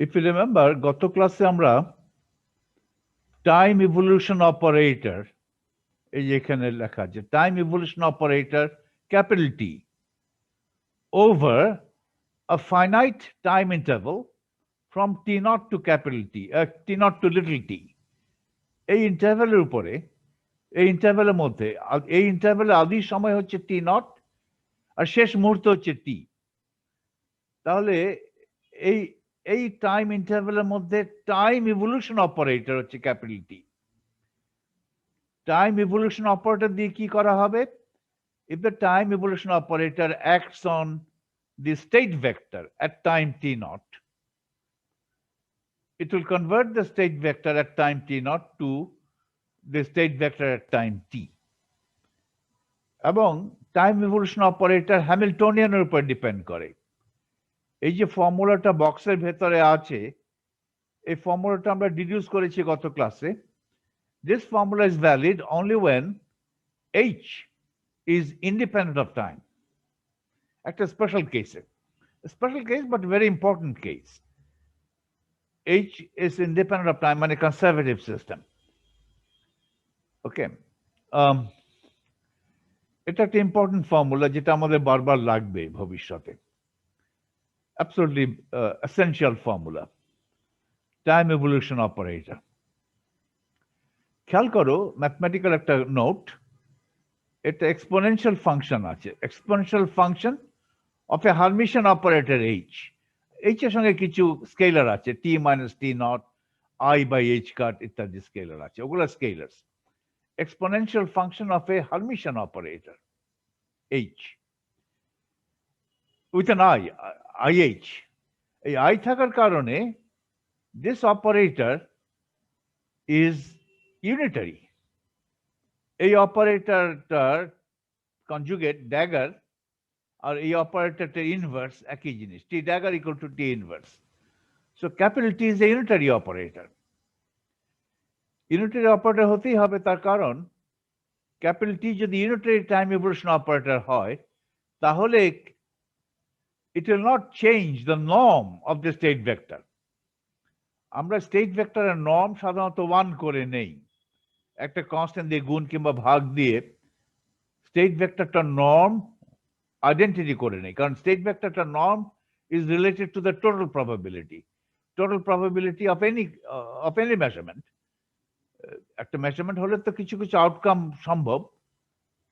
If you remember, গত ক্লাসে আমরা টাইম ইভলিউশন অপারেটর, এই যে এখানে লেখা আছে time evolution operator capital T over a finite time interval from t naught to capital T, t naught to little t, এই ইন্টারভ্যালের উপরে, এই ইন্টারভ্যালের মধ্যে, এই ইন্টারভ্যালের আদি সময় হচ্ছে টি নট আর শেষ মুহূর্ত হচ্ছে টি। তাহলে এই এই টাইম ইন্টারভ্যালের মধ্যে টাইম ইভলিউশন অপারেটর হচ্ছে ক্যাপিটাল টি। টাইম ইভলিউশন অপারেটর দিয়ে কি করা হবে? If the time evolution operator acts on the state vector at time t naught, it will convert the state vector at time t naught to the state vector at time t. এবং time evolution operator হ্যামিল্টনিয়ানের উপর depend করে। এই যে ফর্মুলাটা বক্সের ভেতরে আছে, এই ফর্মুলাটা আমরা ডিডিউস করেছি গত ক্লাসে। This formula is valid only when h is independent of time. একটা স্পেশাল কেসে, special case but very important case. h is independent of time মানে কনজারভেটিভ সিস্টেম। ওকে, এটা একটা ইম্পর্টেন্ট ফর্মুলা যেটা আমাদের বারবার লাগবে ভবিষ্যতে। Absolutely essential formula, time evolution operator. খেয়াল করো, ম্যাথমেটিক্যাল একটা নোট, এটা এক্সপোনেনশিয়াল ফাংশন আছে, exponential function of a hermitian operator H. H এর সঙ্গে কিছু স্কেলার আছে, T minus T naught, I by H cut ইত্যাদি স্কেলার আছে, ওগুলো scalars. Exponential function of a hermitian operator H with an I, IH. এই I থাকার কারণে দিস অপারেটর ইজ ইউনিটারি। এই অপারেটরটার কনজুগেট ড্যাগার আর এই অপারেটরটার ইনভার্স একই জিনিস, T dagger equal to T inverse. So capital T is a unitary operator. Unitary operator হতেই হবে, তার কারণ ক্যাপিটাল টি যদি ইউনিটারি টাইম ইভলিউশন অপারেটর হয়, তাহলে it will not change the norm of the state vector. আমরা state ভেক্টরের norm সাধারণত 1 করে নেই, একটা কনস্ট্যান্ট দিয়ে গুণ কিংবা ভাগ দিয়ে স্টেট ভেক্টরটার নর্ম আইডেন্টিটি করে নেই, কারণ স্টেট ভেক্টরটার norm is related to the total probability of any measurement. একটা মেজারমেন্ট হলে তো কিছু কিছু আউটকাম সম্ভব,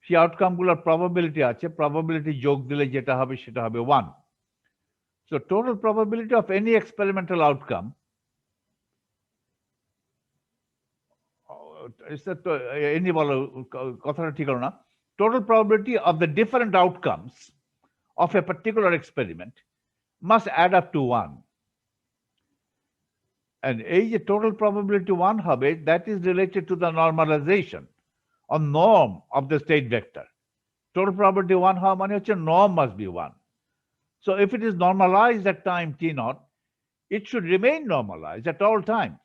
সেই আউটকামগুলোর প্রবাবিলিটি আছে, প্রবাবিলিটি যোগ দিলে যেটা হবে সেটা হবে 1. So total probability of any experimental outcome any বলো কথাটা ঠিক হলো না, total probability of the different outcomes of a particular experiment must add up to 1. And এই যে total probability 1 হবে, that is related to the normalization or norm of the state vector. Total probability 1 হওয়া মানে হচ্ছে norm must be 1. So if it is normalized at time t naught, it should remain normalized at all times,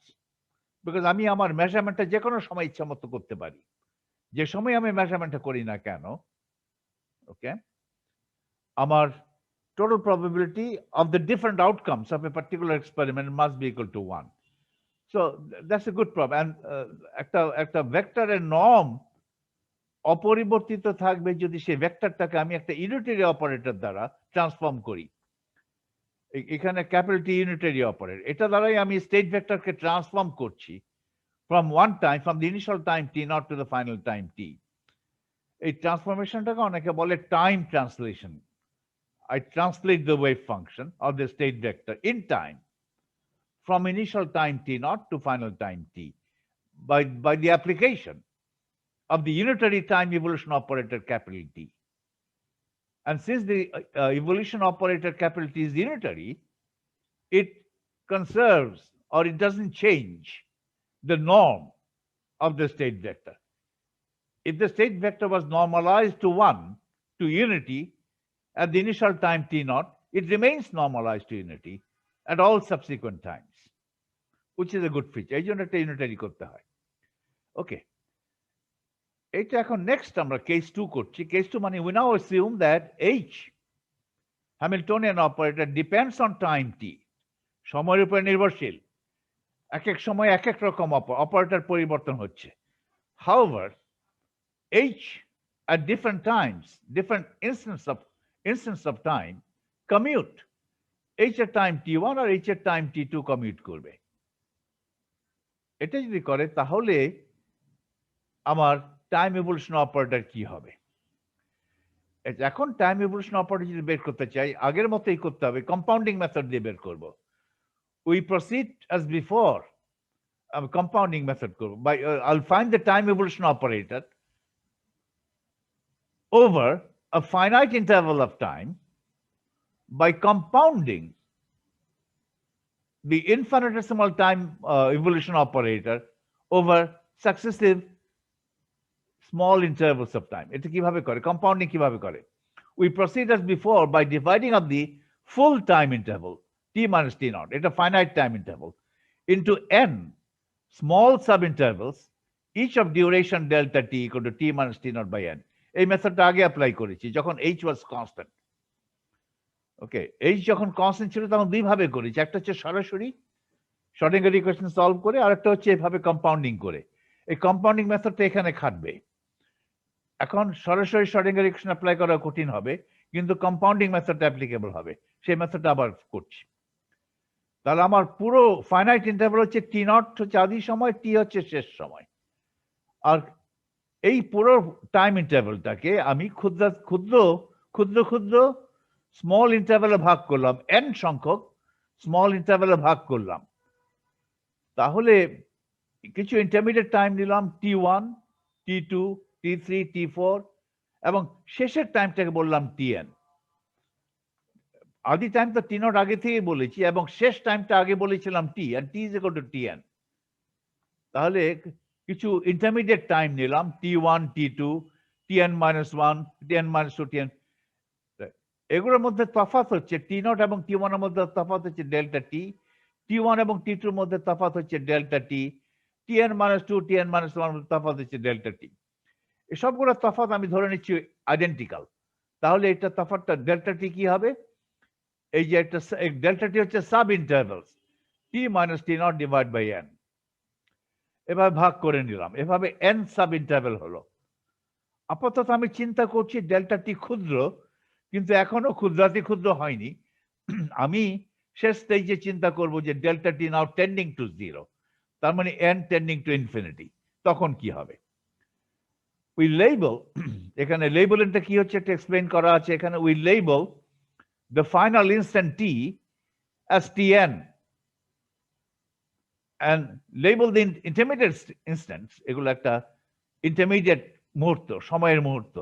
because আমি আমার মেজারমেন্টটা যে কোনো সময় ইচ্ছা মতো করতে পারি, যে সময় আমি মেজারমেন্টটা করি না কেন। ওকে, আমার total probability of the different outcomes of a particular experiment must be equal to 1. So that's a good problem. And একটা ভেক্টরের নর্ম অপরিবর্তিত থাকবে যদি সেই ভেক্টরটাকে আমি একটা ইউনিটারি অপারেটর দ্বারা ট্রান্সফর্ম করি। এখানে ক্যাপিটাল টি ইউনিটারি অপারেটর, এটা দ্বারাই আমি স্টেট ভেক্টরকে ট্রান্সফর্ম করছি from one time, from the initial time t naught to the final time t. এই ট্রান্সফরমেশনটাকে অনেকে বলে time translation. I translate the wave function of the state vector in time from initial time t naught to final time t by the application of the unitary time evolution operator capital T. And since the evolution operator capital T is unitary, it conserves or it doesn't change the norm of the state vector. If the state vector was normalized to 1, to unity, at the initial time t naught, it remains normalized to unity at all subsequent times, which is a good feature. এই জন্য একটা unitary করতে হয়। ওকে, এটা এখন next আমরা case 2 করছি। Case 2 মানে we now assume that H, Hamiltonian operator, depends on time t. সময়ের উপর নির্ভরশীল, এক এক সময় এক এক রকম অপারেটর পরিবর্তন হচ্ছে। However, H at different times, different instance of time commute. H এর টাইম t1 আর H এর টাইম t2 কমিউট করবে। এটা যদি করে তাহলে আমার টাইম ইভলিউশন অপারেটর কি হবে? এখন টাইম ইভলিউশন অপারেটর যদি বের করতে চাই, আগের মতোই করতে হবে, কম্পাউন্ডিং মেথড দিয়ে বের করব। We proceed as before, compounding method করব। I'll find the time evolution operator over a finite interval of time by compounding the infinitesimal time evolution operator over successive small intervals of time. এটা কিভাবে করে? Compounding কিভাবে করে? We proceed as before by dividing up the full time interval t minus t naught, এটা finite time interval, into n small subintervals, each of duration delta t equal to t minus t naught by n. এই মেথডটা আগে apply করেছি যখন h was constant. Okay, h যখন constant ছিল তখন দুই ভাবে করেছি, একটা হচ্ছে সরাসরি শ্রোডিঙ্গার ইকুয়েশন সলভ করে, আর একটা হচ্ছে এভাবে কম্পাউন্ডিং করে। এই কম্পাউন্ডিং মেথডটা এখানে খাটবে। এখন সরাসরি শ্রোডিঙ্গার ইকুয়েশন অ্যাপ্লাই করা কঠিন হবে, কিন্তু কম্পাউন্ডিং মেথডটা অ্যাপ্লিকেবল হবে। সেই মেথডটা আবার করছি। তাহলে আমার পুরো ফাইনাইট ইন্টারভ্যাল হচ্ছে টি নট হচ্ছে আদি সময়, টি হচ্ছে শেষ সময়। আর এই পুরো টাইম ইন্টারভ্যালটাকে আমি ক্ষুদ্র ক্ষুদ্র ক্ষুদ্র ক্ষুদ্র স্মল ইন্টারভ্যালে ভাগ করলাম, n সংখ্যক স্মল ইন্টারভ্যালে ভাগ করলাম। তাহলে কিছু ইন্টারমিডিয়েট টাইম নিলাম t1, t2, t3, t4 এবং শেষের টাইমটাকে বললাম tn। আদি টাইম তো টি নট আগে থেকেই বলেছি এবং শেষ টাইমটা আগে বলেছিলাম t, and t is equal to tn। তাহলে কিছু ইন্টারমিডিয়েট টাইম নিলাম t1, t2, tn minus 1, tn minus 2, tn। এগুলোর মধ্যে তফাৎ হচ্ছে টি নট এবং t1 এর মধ্যে তফাৎ হচ্ছে ডেল্টা টি, t1 এবং t2 এর মধ্যে তফাৎ হচ্ছে ডেল্টা টি, tn minus 2, tn minus 1 এর মধ্যে তফাৎ হচ্ছে ডেল্টা টি। এই সবগুলো তফাৎ আমি ধরে নিচ্ছি আইডেন্টিক্যাল। তাহলে এটা তফাৎটা ডেল্টা টি কি হবে? এই যে একটা ডেল্টা টি হচ্ছে sub intervals t minus t naught divide by n। এভাবে ভাগ করে নিলাম, এভাবে n সাব ইন্টারভ্যাল হলো। আপাতত আমি চিন্তা করছি ডেল্টা টি ক্ষুদ্র, কিন্তু এখনো ক্ষুদ্রাতি ক্ষুদ্র হয়নি। আমি শেষ স্টেজে চিন্তা করব যে delta T now tending to zero, তার মানে n টেন্ডিং টু ইনফিনিটি। তখন কি হবে? উই লেবেল, এখানে লেবেলটা কি হচ্ছে এটা এক্সপ্লেইন করা আছে এখানে। We label the final instant t as tn and label the intermediate instance, এগুলো একটা ইন্টারমিডিয়েট মুহূর্ত, সময়ের মুহূর্ত,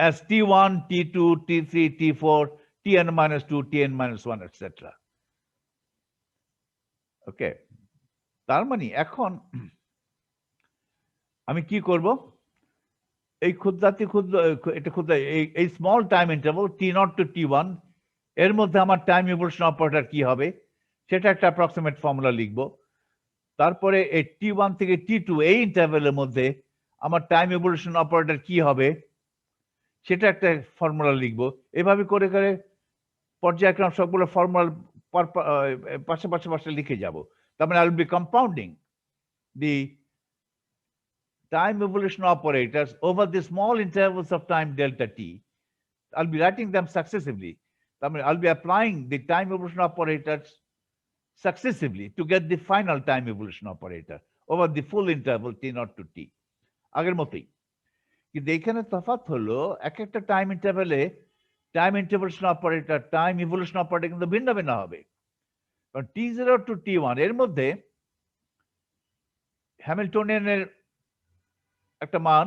as t1, t2, t3, t4, tn minus 2, tn minus 1, etc. ওকে, তার মানে এখন আমি কি করব? এই ক্ষুদ্রাতি ক্ষুদ্র, এটা ক্ষুদ্র, এই small time interval T naught to t1 এর মধ্যে আমার টাইম ইভলিউশন অপারেটর কি হবে সেটা একটা অ্যাপ্রক্সিমেট ফর্মুলা লিখব। তারপরে এই t1 থেকে t2 এই ইন্টারভ্যালের মধ্যে আমার টাইম ইভলিউশন অপারেটর কি হবে সেটা একটা ফর্মুলা লিখব। এভাবে করে করে পর্যায়ক্রমে সবগুলো ফর্মুলা পাশে পাশে পাশে লিখে যাব। তার মানে I will be compounding the time evolution operators over the small intervals of time delta t. I'll be writing them successively. I mean, I'll be applying the time evolution operators successively to get the final time evolution operator over the full interval t naught to t. আগের মতোই, কিন্তু এখানে তফাৎ হলো এক একটা time ইন্টারভ্যালে time ইন্টারভেশন অপারেটর, টাইম ইভলিউশন অপারেটর কিন্তু ভিন্ন ভিন্ন হবে। কারণ t0 টু t1 এর মধ্যে হ্যামিল্টনিয়ানের একটা মান,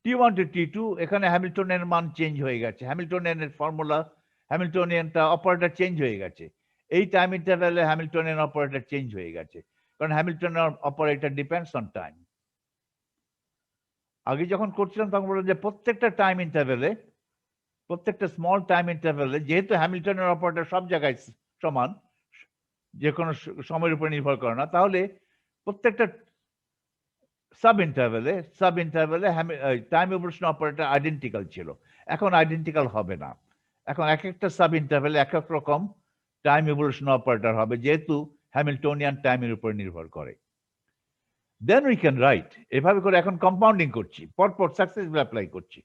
t1 টু t2 এখানে হ্যামিল্টনিয়ানের মান চেঞ্জ হয়ে গেছে, হ্যামিল্টনিয়ানের ফর্মুলা, হ্যামিল্টনিয়ানটা অপারেটর চেঞ্জ হয়ে গেছে। এই টাইম ইন্টারভ্যালে হ্যামিল্টনিয়ান অপারেটর চেঞ্জ হয়ে গেছে, কারণ Hamiltonian operator depends on time. আগে যখন করছিলাম তখন বললাম যে প্রত্যেকটা টাইম ইন্টারভ্যালে, প্রত্যেকটা স্মল টাইম ইন্টারভ্যালে, যেহেতু হ্যামিল্টনিয়ান অপারেটর সব জায়গায় সমান, যে কোনো সময়ের উপর নির্ভর করে না, তাহলে প্রত্যেকটা সাব ইন্টারভ্যালে টাইম ইভলিউশন অপারেটর আইডেন্টিক্যাল ছিল। এখন আইডেন্টিক্যাল হবে না, এখন এক একটা সাব ইন্টারভ্যালে এক এক রকম টাইম ইভলিউশন অপারেটর হবে, যেহেতু হ্যামিল্টনিয়ান টাইমের উপর নির্ভর করে। দেন উই ক্যান রাইট, এভাবে করে এখন কম্পাউন্ডিং করছি, পরপর সাকসেসফুল অ্যাপ্লাই করছি।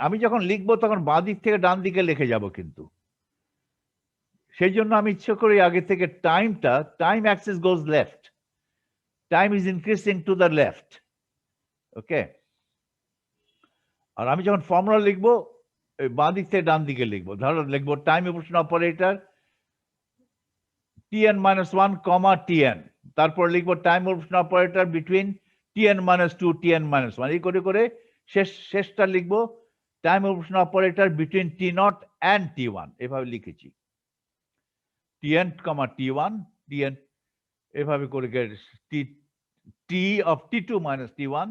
আমি যখন লিখবো তখন বাঁ দিক থেকে ডান দিকে লিখে যাব, কিন্তু সেই জন্য আমি ইচ্ছে করি আগে থেকে time axis goes left, time is increasing to the left. Okay, আর আমি যখন ফর্মুলা লিখবো বাঁ দিক থেকে ডান দিকে লিখবো। ধরো লিখবো টাইম ইভলিউশন অপারেটর tn-1 কমা tn, তারপর লিখবো time evolution operator between tn-2 tn-1, এই করে করে শেষটা লিখবো time evolution operator between t0 and t1, এভাবে লিখেছি। tn, t1, tn, এভাবে করে t of t2 minus t1,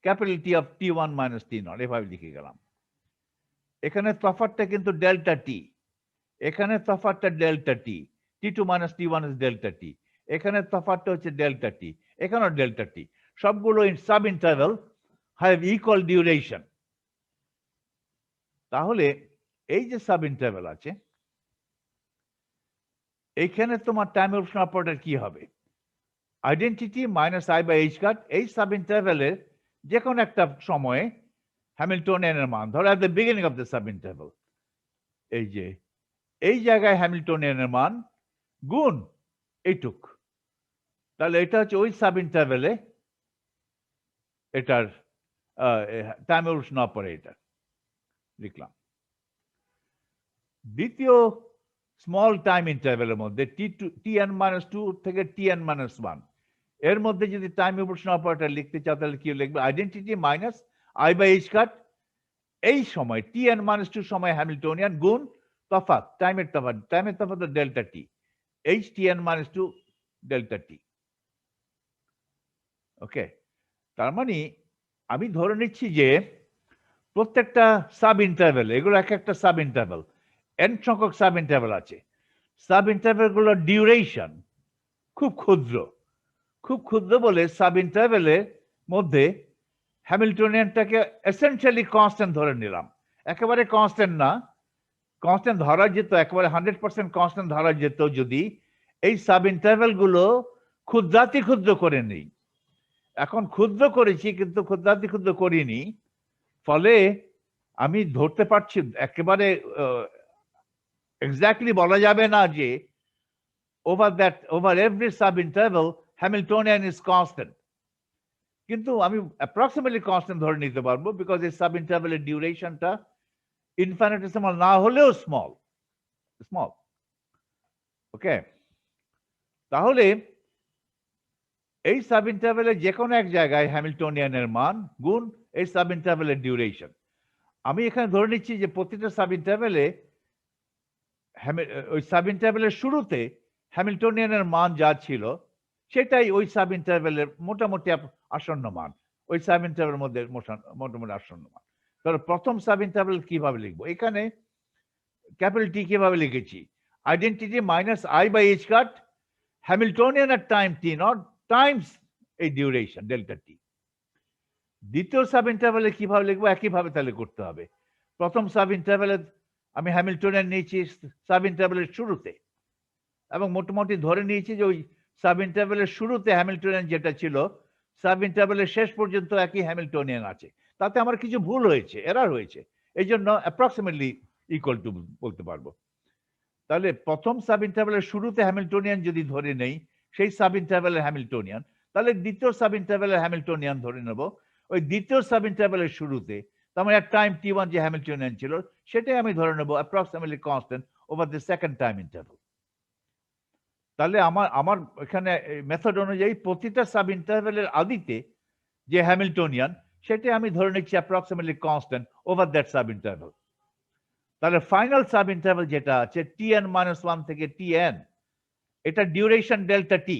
capital T of t1 minus t0, এভাবে লিখে গেলাম। এখানে তফাৎটা কিন্তু ডেল্টা টি, এখানে তফাৎটা delta T, t2 minus t1 is delta t, এখানে তফাৎটা হচ্ছে ডেল্টা টি, এখানেও ডেল্টা টি, সবগুলো sub interval have equal duration. তাহলে এই যে সাব ইন্টারভ্যাল আছে, এইখানে তোমার টাইম ইভলিউশন অপারেটর কি হবে? Identity minus I by H cut, এই সাব ইন্টারভ্যালের যে কোনো একটা সময়ে হ্যামিল্টনিয়ানের মান, ধরো at the beginning of the sub interval, এই যে এই জায়গায় হ্যামিল্টনিয়ানের মান গুণ এইটুক, তাহলে এটা হচ্ছে ওই সাব ইন্টারভ্যালে এটার টাইম ইভলিউশন অপারেটর লিখলাম। দ্বিতীয় স্মল টাইম ইন্টারভ্যালের মধ্যে tn-2 থেকে tn-1, এর মধ্যে যদি টাইম ইভলিউশন অপারেটর লিখতে চাও তাহলে কি লিখবে? Identity minus I by H cut, এই সময় tn-2 সময় হ্যামিল্টনিয়ান গুণ তফাৎ, টাইমের তফাৎ delta t, h tn-2 delta t. Okay, তার মানে আমি ধরে নিচ্ছি যে প্রত্যেকটা সাব ইন্টারভ্যাল, এগুলো এক একটা সাব ইন্টারভ্যাল, n সংখ্যক সাব ইন্টারভ্যাল আছে। সাব ইন্টারভ্যালগুলোর ডিউরেশন খুব ক্ষুদ্র, খুব ক্ষুদ্র বলে সাব ইন্টারভ্যালের মধ্যে হ্যামিল্টনিয়ানটাকে এসেনশিয়ালি কনস্ট্যান্ট ধরে নিলাম। একেবারে কনস্ট্যান্ট না, কনস্ট্যান্ট ধরা যেত, একেবারে 100% কনস্ট্যান্ট ধরা যেত যদি এই সাব ইন্টারভ্যালগুলো ক্ষুদ্রাতি ক্ষুদ্র করে নেই। এখন ক্ষুদ্র করেছি কিন্তু ক্ষুদ্রাতি ক্ষুদ্র করিনি, ফলে আমি ধরতে পারছি একেবারে এক্স্যাক্টলি বলা যাবে না যে over every sub interval Hamiltonian is constant, কিন্তু আমি অ্যাপ্রক্সিমেটলি কনস্ট্যান্ট ধরে নিতে পারবো, বিকজ এই সাব ইন্টারভ্যালের ডিউরেশনটা ইনফিনিটেসিমাল না হলেও স্মল। ওকে, তাহলে এই সাব ইন্টারভ্যালের যে কোনো এক জায়গায় হ্যামিল্টনিয়ানের মান গুণ এই সাব ইন্টারভ্যালের ডিউরেশন। আমি এখানে ধরে নিচ্ছি যে প্রতিটা সাব ইন্টারভ্যালে ওই সাব ইন্টারভ্যালের শুরুতে হ্যামিল্টনিয়ানের মান যা ছিল সেটাই ওই সাব ইন্টারভ্যালের মোটামুটি আসন্ন মান, ওই সাব ইন্টারভ্যালের মধ্যে মোটামুটি আসন্ন মান। ধরো প্রথম সাব ইন্টারভ্যাল কিভাবে লিখবো? এখানে ক্যাপিটাল টি কিভাবে লিখেছি? Identity minus I by H cut Hamiltonian at time T naught times এই ডিউরেশন ডেল্টা টি। দ্বিতীয় সাব ইন্টারভ্যালে কিভাবে লিখবো? একইভাবে তাহলে করতে হবে। প্রথম সাব ইন্টারভ্যালে আমি হ্যামিল্টনিয়ান নিয়েছি সাব ইন্টারভ্যালের শুরুতে, এবং মোটামুটি ধরে নিয়েছি যে ওই সাব ইন্টারভ্যালের শুরুতে হ্যামিল্টনিয়ান যেটা ছিল সাব ইন্টারভ্যালের শেষ পর্যন্ত একই হ্যামিল্টনিয়ান আছে। তাতে আমার কিছু ভুল হয়েছে, এরর হয়েছে, এই জন্য অ্যাপ্রক্সিমেটলি ইকুয়াল টু বলতে পারবো। তাহলে প্রথম সাব ইন্টারভ্যালের শুরুতে হ্যামিল্টনিয়ান যদি ধরে নেই সেই সাব ইন্টারভ্যালের হ্যামিল্টনিয়ান, তাহলে দ্বিতীয় সাব ইন্টারভ্যালের হ্যামিল্টনিয়ান ধরে নেব ওই দ্বিতীয় সাব ইন্টারভ্যালের শুরুতে, তার মানে টাইম t1 যে হ্যামিল্টনিয়ান ছিল সেটাই আমি ধরে নেব approximately constant over the second time interval. তাহলে আমার এখানে মেথড অনুযায়ী প্রতিটা সাব ইন্টারভ্যালের আদিতে যে হ্যামিল্টনিয়ান সেটাই আমি ধরে নিচ্ছি approximately constant over that sub interval. তাহলে ফাইনাল সাব ইন্টারভ্যাল যেটা আছে tn-1 থেকে tn, এটা ডিউরেশন ডেল্টা টি।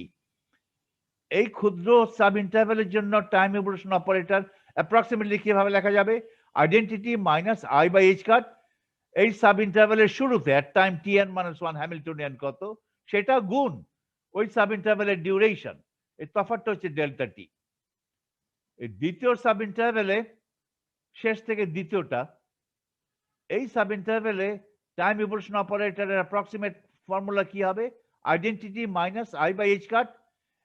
এই ক্ষুদ্র সাব ইন্টারভ্যালের জন্য টাইম ইভলিউশন অপারেটর অ্যাপ্রক্সিমেটলি কিভাবে লেখা যাবে? Identity minus I by H cut এই সাব ইন্টারভ্যালের শুরুতে at টাইম tn-1 হ্যামিল্টনিয়ান কত সেটা গুণ ওই সাব ইন্টারভ্যালের ডিউরেশন, এই তফাৎটা হচ্ছে ডেল্টা টি। এই দ্বিতীয় সাব ইন্টারভ্যালে শেষ থেকে দ্বিতীয়টা, এই সাব ইন্টারভ্যালে টাইম ইভলিউশন অপারেটরের অ্যাপ্রক্সিমেট ফর্মুলা কি হবে? Identity minus I by H cut,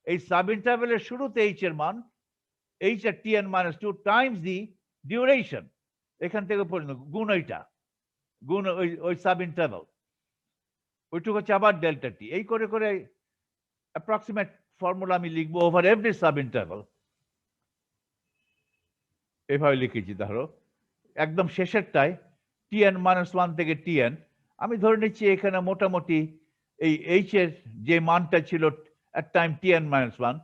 এই সাব ইন্টারভেলের শুরুতে এইচ এর মান এইচ আর t n minus two times the duration, এখান থেকে পর্যন্ত গুণ ওইটা, গুণ ওই সাব ইন্টারভেল, ওইটুকু হচ্ছে আবার ডেল্টা টি। এই করে করে অ্যাপ্রক্সিমেট ফর্মুলা আমি লিখবো ওভার এভরি সাব ইন্টারভেল। এভাবে লিখেছি, ধরো একদম শেষেরটায় টি এন মাইনাস ওয়ান থেকে টি এন, আমি ধরে নিচ্ছি এখানে মোটামুটি এই এইচ এর যে মানটা ছিল এট টাইম টি এন মাইনাস ওয়ান,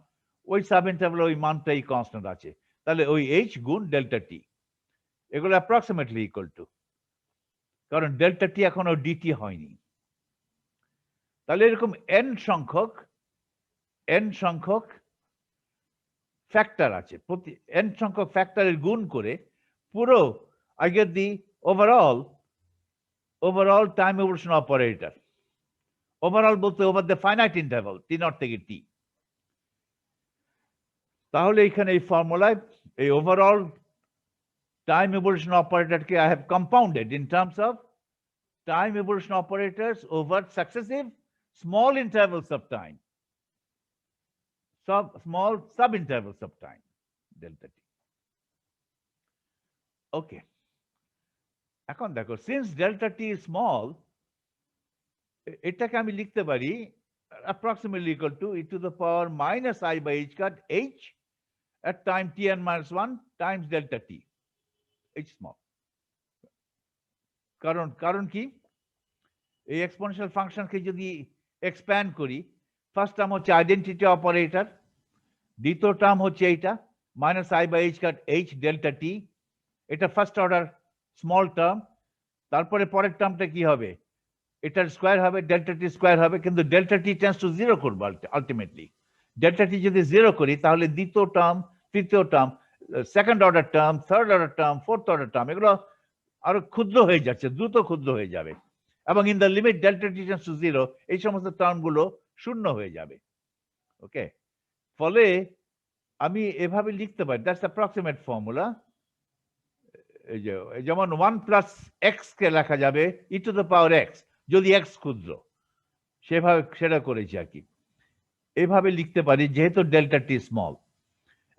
ওই সাব ইন্টারভেলে ওই মানটাই কনস্ট্যান্ট আছে, তাহলে ওই এইচ গুণ ডেল্টা টি, এগুলো অ্যাপ্রক্সিমেটলি ইকুয়াল টু, কারণ ডেল্টা টি এখনো ডিটি হয়নি। তাহলে এরকম এন সংখ্যক ফ্যাক্টর আছে, প্রতি এন সংখ্যক ফ্যাক্টরের গুণ করে পুরো I get the overall time evolution operator. Overall বলতে over the finite interval T naught থেকে টি। তাহলে এখানে এই ফর্মুলায় এই ওভারঅল টাইম ইভলিউশন অপারেটরকে I have compounded in terms of time evolution operators over successive small intervals of time, small sub-intervals of time, delta t. Okay. এখন দেখো, since delta t is small, এটাকে আমি লিখতে পারি approximately equal to e to the power minus I by h cut h at time tn minus 1 times delta t, h small. কারণ কি, এই exponential ফাংশনকে যদি এক্সপ্যান্ড করি, ফার্স্ট টার্ম হচ্ছে আইডেন্টিটি অপারেটর, দ্বিতীয় টার্ম হচ্ছে এইটা minus I by H cut h delta t, এটা ফার্স্ট অর্ডার স্মল টার্ম। তারপরে পরের টার্মটা কি হবে, এটার স্কোয়ার হবে, ডেল্টা টি স্কোয়ার হবে, কিন্তু delta T tends to zero করবো আলটিমেটলি। ডেল্টা টি যদি জিরো করি তাহলে দ্বিতীয় টার্ম, তৃতীয় term, second order term, third order term, fourth order term, এগুলো আরো ক্ষুদ্র হয়ে যাচ্ছে, দ্রুত ক্ষুদ্র হয়ে যাবে, এবং in the limit delta T tends to zero এই সমস্ত টার্মগুলো শূন্য হয়ে যাবে। ওকে, ফলে আমি এভাবে লিখতে পারি, দ্যাটস অ্যাপ্রক্সিমেট ফর্মুলা। যেমন 1 প্লাস এক্স কে লেখা যাবে ই টু দ্য পাওয়ার এক্স, যদি এক্স ক্ষুদ্র, সেভাবে সেটা করেছি আর কি। এভাবে লিখতে পারি যেহেতু delta T small,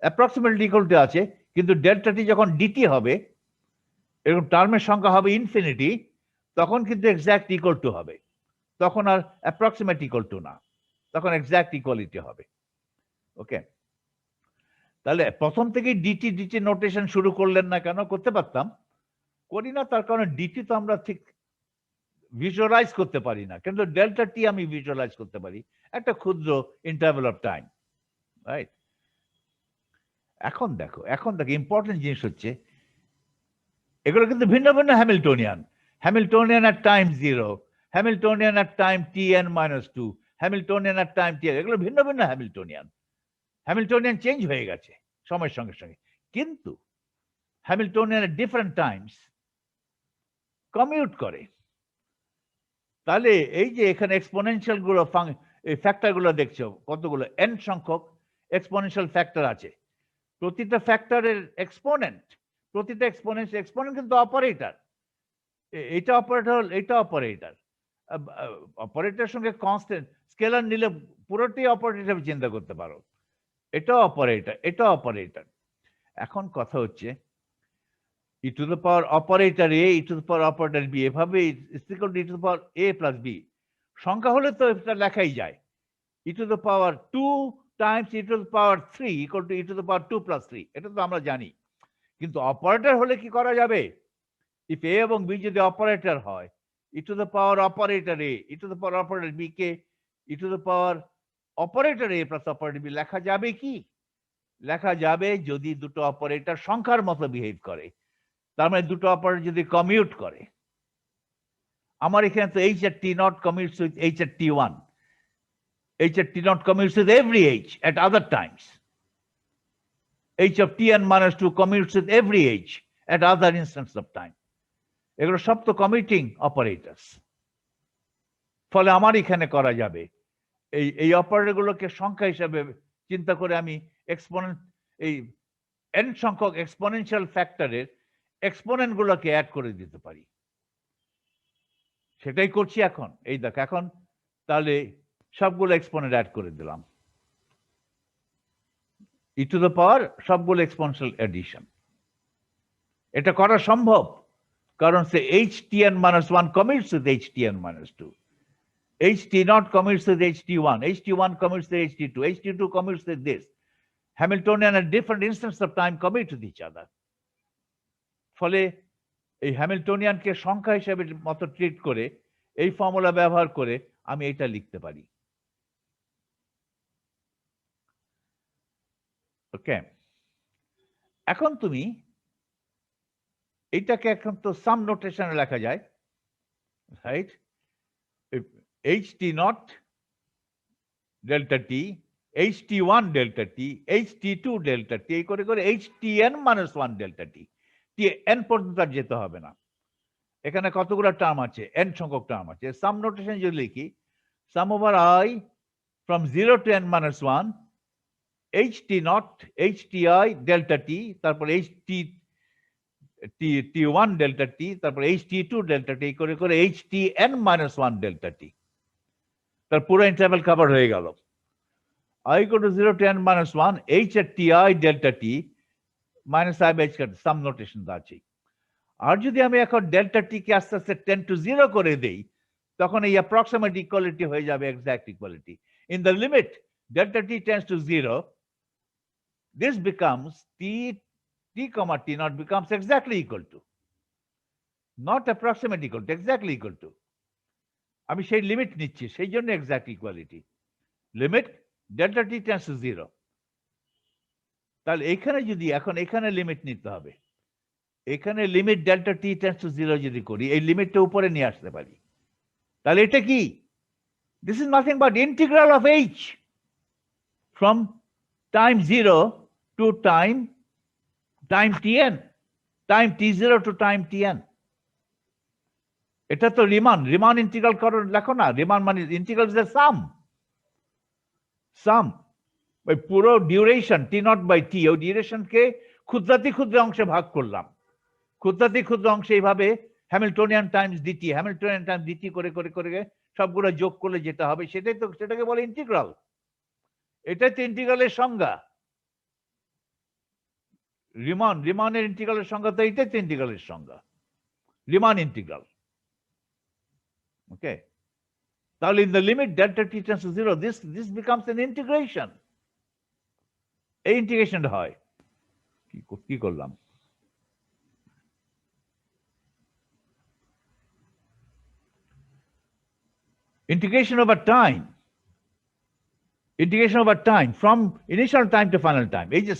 approximately equal to আছে, কিন্তু ডেল্টা টি যখন ডিটি হবে, এরকম টার্মের সংখ্যা হবে ইনফিনিটি, তখন কিন্তু এক্সাক্ট ইকুয়াল টু হবে, তখন আর অ্যাপ্রক্সিমেট ইকুয়াল টু না, তখন এক্সাক্ট ইকুয়ালিটি হবে। ওকে, তাহলে প্রথম থেকে ডিটি ডিটি নোটেশন শুরু করলেন না কেন? করতে পারতাম, করি না, তার কারণে ডিটি তো আমরা ঠিক ভিজুয়ালাইজ করতে পারি না, কিন্তু ডেল্টা টি আমি ভিজুয়ালাইজ করতে পারি, একটা ক্ষুদ্র ইন্টারভ্যাল অফ টাইম, রাইট? এখন দেখো ইম্পর্টেন্ট জিনিস হচ্ছে, এগুলো কিন্তু ভিন্ন ভিন্ন হ্যামিল্টনিয়ান, হ্যামিল্টনিয়ান এট টাইম 0, হ্যামিল্টনিয়ান এট টাইম tn মাইনাস 2, হ্যামিল্টনিয়ান এট টাইম t, এগুলো ভিন্ন ভিন্ন হ্যামিল্টনিয়ান। হ্যামিল্টনিয়ান চেঞ্জ হয়ে গেছে সময়ের সঙ্গে সঙ্গে, কিন্তু হ্যামিল্টনিয়ান এট ডিফারেন্ট টাইমস কমিউট করে। তাহলে এই যে এখানে এক্সপোনেনশিয়াল গুলো, এই ফ্যাক্টর গুলো দেখছো, কতগুলো এন সংখ্যক এক্সপোনেনশিয়াল ফ্যাক্টর আছে, প্রতিটা ফ্যাক্টরের এক্সপোনেন্ট, প্রতিটা এক্সপোনেন্ট কিন্তু অপারেটর, এটা অপারেটর, এটা অপারেটর, অপারেটরের সঙ্গে কনস্ট্যান্ট স্কেলার নিলে পুরোটাই অপারেটর হিসেবে চিন্তা করতে পারো, এটা অপারেটর, এটা অপারেটর। এখন কথা হচ্ছে e to the power operator a, e to the power operator b, এভাবে is equal to e to the power a plus b. সংখ্যা হলে তো এটা লেখাই যায়, e to the power 2 times e to the power 3 equal to e to the power 2 plus 3, এটা তো আমরা জানি। কিন্তু অপারেটর হলে কি করা যাবে? ইফ এ এবং বি যদি অপারেটর হয়, e to the power operator a, e to the power operator b কে e to the power operator a plus operator b লেখা যাবে কি? লেখা যাবে যদি দুটো অপারেটর সংখ্যার মতো বিহেভ করে, তার মানে দুটো অপারেটর যদি কমিউট করে। আমার এখানে তো এইচ আর t naught commutes with h আর টি ওয়ান, এইচ আর t naught commutes with every h at other times, h of tn minus 2 commutes with every h at other instants of time, এগুলো সব তো commuting operators. ফলে আমার এখানে করা যাবে এই অপারেটর গুলোকে সংখ্যা হিসাবে চিন্তা করে আমি এক্সপোনেন্ট, এই n সংখ্যক এক্সপোনেনশিয়াল ফ্যাক্টরের এক্সপোনেন্ট গুলোকে অ্যাড করে দিতে পারি, সেটাই করছি এখন। এই দেখ, এখন তাহলে সবগুলো এক্সপোনেন্ট অ্যাড করে দিলাম, ই টু দ্য পাওয়ার সবগুলো এক্সপোনেনশিয়াল এডিশন। এটা করা সম্ভব কারণ সে htn minus 1 commutes with htn minus 2, ht0 commutes with ht1, ht1 commutes with ht2, ht2 commutes with this. Hamiltonian at different instants of time commute with each other. ফলে এই হ্যামিল্টনিয়ানকে সংখ্যা হিসেবে মতো ট্রিট করে এই ফর্মুলা ব্যবহার করে আমি এটা লিখতে পারি। ওকে, এখন তুমি এইটাকে এখন তো সাম নোটেশনে লেখা যায়, রাইট? ht0 ডেল্টা টি, ht1 ডেল্টা টি, ht2 ডেল্টা টি, এই করে করে htn minus 1 ডেল্টা টি, n পর্যন্ত আর যেতে হবে না। এখানে কতগুলো টার্ম আছে, n সংখ্যক টার্ম আছে। সাম নোটেশন যদি লিখি, sum over i from 0 to n minus 1 ht0 hti delta t, তারপর ht1 ডেল্টা টি, তারপর ht2 ডেল্টা টি, করে করে htn minus 1 ডেল্টা টি, তার পুরো ইন্টারভ্যাল কভার হয়ে গেল। i go to 0 to n minus 1 h at ti delta t minus i by h cut some notation আছে। আর যদি আমি এখন ডেল্টা টি কে আস্তে আস্তে 10 to 0 করে দেই, তখন এই অ্যাপ্রক্সিমেট ইকুয়ালিটি হয়ে যাবে exact equality. In the limit delta T tends to 0, this becomes t comma t naught becomes exactly equal to, not approximate equal to, exactly equal to। আমি সেই লিমিট নিচ্ছি, সেই জন্য exact equality. Limit delta T tends to 0। তাহলে এখানে যদি এখন এখানে লিমিট নিতে হবে, এখানে limit delta T tends to 0 যদি করি, এই লিমিটটা উপরে নিয়ে আসতে পারি, তাহলে এটা কি? This is nothing but integral of h from time 0 to time tn, time t0 to time tn। এটা তো রিমান ইন্টিগ্রাল করো, লেখো না, রিমান মানে ইন্টিগ্রাল ইজ দ্য সাম ওই পুরো ডিউরেশন t0 বাই t, ওই ডিউরেশনকে ক্ষুদ্রাতি ক্ষুদ্র অংশে ভাগ করলাম, ক্ষুদ্রাতি ক্ষুদ্র অংশে এইভাবে Hamiltonian times DT, Hamiltonian times DT করে করে করে সবগুলো যোগ করলে যেটা হবে সেটাই তো, সেটাকে বলে ইন্টিগ্রাল। এটাই তো ইন্টিগ্রালের সংজ্ঞা। রিমানের ইন্টিগ্রালের সংজ্ঞা তো এটাই তো ইন্টিগ্রালের সংজ্ঞা, রিমান ইন্টিগ্রাল। ওকে, তাহলে in the limit delta T tends to 0, this becomes an integration। এই ইন্টিগ্রেশনটা হয় কি করলাম, integration over time, integration over time from initial time to final time। এই যে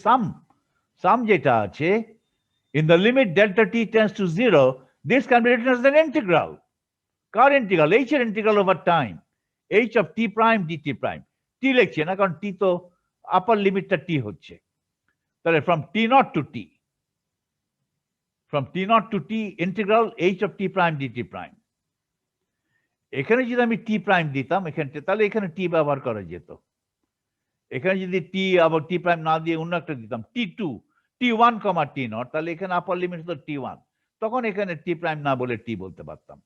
সাম যেটা আছে, in the limit delta t tends to 0, this can be written as an integral। Car integral? h এর integral over time, h of t prime dt prime। t লিখছে না কারণ t তো আপার লিমিটটা t হচ্ছে, তাহলে from t0 to t, from t0 to t integral h of t prime dt prime। এখানে যদি আমি টি প্রাইম দিতাম এখানটা, তাহলে এখানে টি ব্যবহার করা যেত। এখানে যদি টি আবার টি প্রাইম না দিয়ে অন্য একটা দিতাম t2 t1 কমা t0, তাহলে এখানে আপার লিমিট হতো t1, তখন এখানে টি প্রাইম না বলে টি বলতে পারতাম।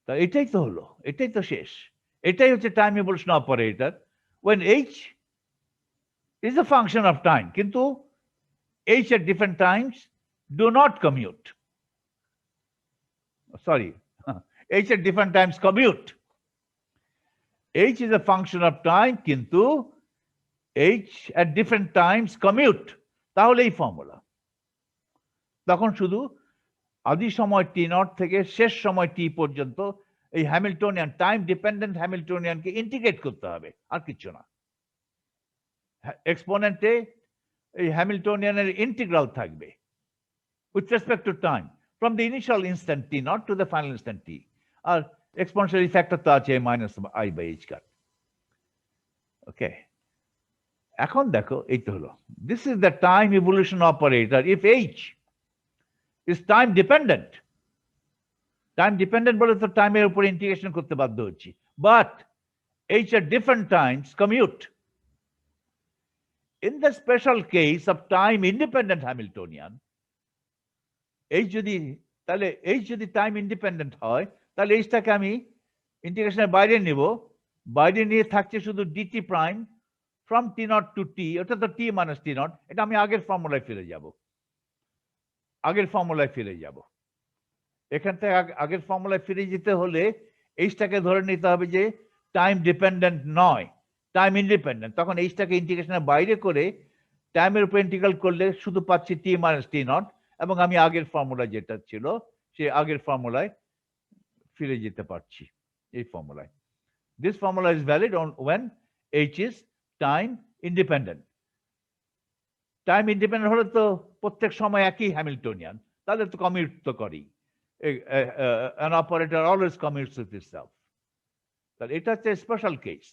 তা এটাই তো হলো, এটাই তো শেষ, এটাই হচ্ছে time evolution operator when h is a function of time, কিন্তু h at different times do not commute, sorry, h at different times commute। h is a function of time, কিন্তু h at different times commute, তাহলে এই formula. তখন শুধু আদি সময় t0 থেকে শেষ সময় t পর্যন্ত এই হ্যামিল্টনিয়ান টাইম ডিপেন্ডেন্ট হ্যামিল্টনিয়ানকে ইন্টিগ্রেট করতে হবে, আর কিছু না। এক্সপোনেন্টে এই হ্যামিল্টনিয়ানের ইন্টিগ্রাল থাকবে with respect to time from the initial instant t0 to the final instant t, আর এক্সপোনেনশিয়াল ফ্যাক্টর তো আছে minus i by h cut. Okay, এখন দেখো এই তো হলো, this is the time evolution operator if h is time dependent। Time dependent বলে তো টাইমের উপর ইন্টিগ্রেশন করতে বাধ্য হচ্ছি, but h at different times commute। In the special case of time independent Hamiltonian, h যদি, তাহলে h যদি টাইম ইন্ডিপেন্ডেন্ট হয়, তাহলে এইটাকে আমি ইন্টিগ্রেশনের বাইরে নিব, বাইরে নিয়ে থাকছে শুধু dt prime from t naught to t, ওটা তো টি মাইনাস টি নট, এটা আমি আগের ফর্মুলায় ফিরে যাব, এখান থেকে আগের ফর্মুলায় ফিরে যেতে হলে এইচটাকে ধরে নিতে হবে যে টাইম ডিপেন্ডেন্ট নয়, টাইম ইন্ডিপেন্ডেন্ট। তখন এইচটাকে ইন্টিগ্রেশনের বাইরে করে টাইমের উপর ইন্টিগ্রাল করলে শুধু পাচ্ছি টি মাইনাস টি নট, এবং আমি আগের ফর্মুলা যেটা ছিল সেই আগের ফর্মুলায় ফিরে যেতে পারছি, এই ফর্মুলায়। This formula is valid on when h is time independent. Time independent হলে তো প্রত্যেক সময় একই হ্যামিল্টনিয়ান, তাহলে তো কমিউট তো করি, an operator always commutes with itself. তাহলে এটা হচ্ছে স্পেশাল কেস।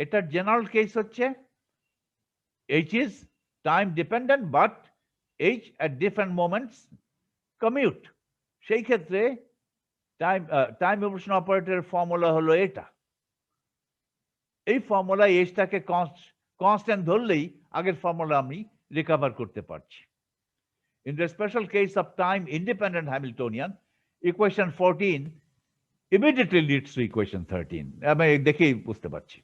এটা জেনারেল কেস হচ্ছে H is time dependent but H at different moments commute। সেই ক্ষেত্রে টাইম ইভলিউশন অপারেটরের ফর্মুলা হলো এটা। এই ফর্মুলা Hটাকে কনস্ট্যান্ট ধরলেই আগের ফর্মুলা আমি রিকভার করতে পারছি। In the special case of time independent Hamiltonian, equation 14 immediately leads to equation 13. আমি দেখেই বুঝতে পারছি।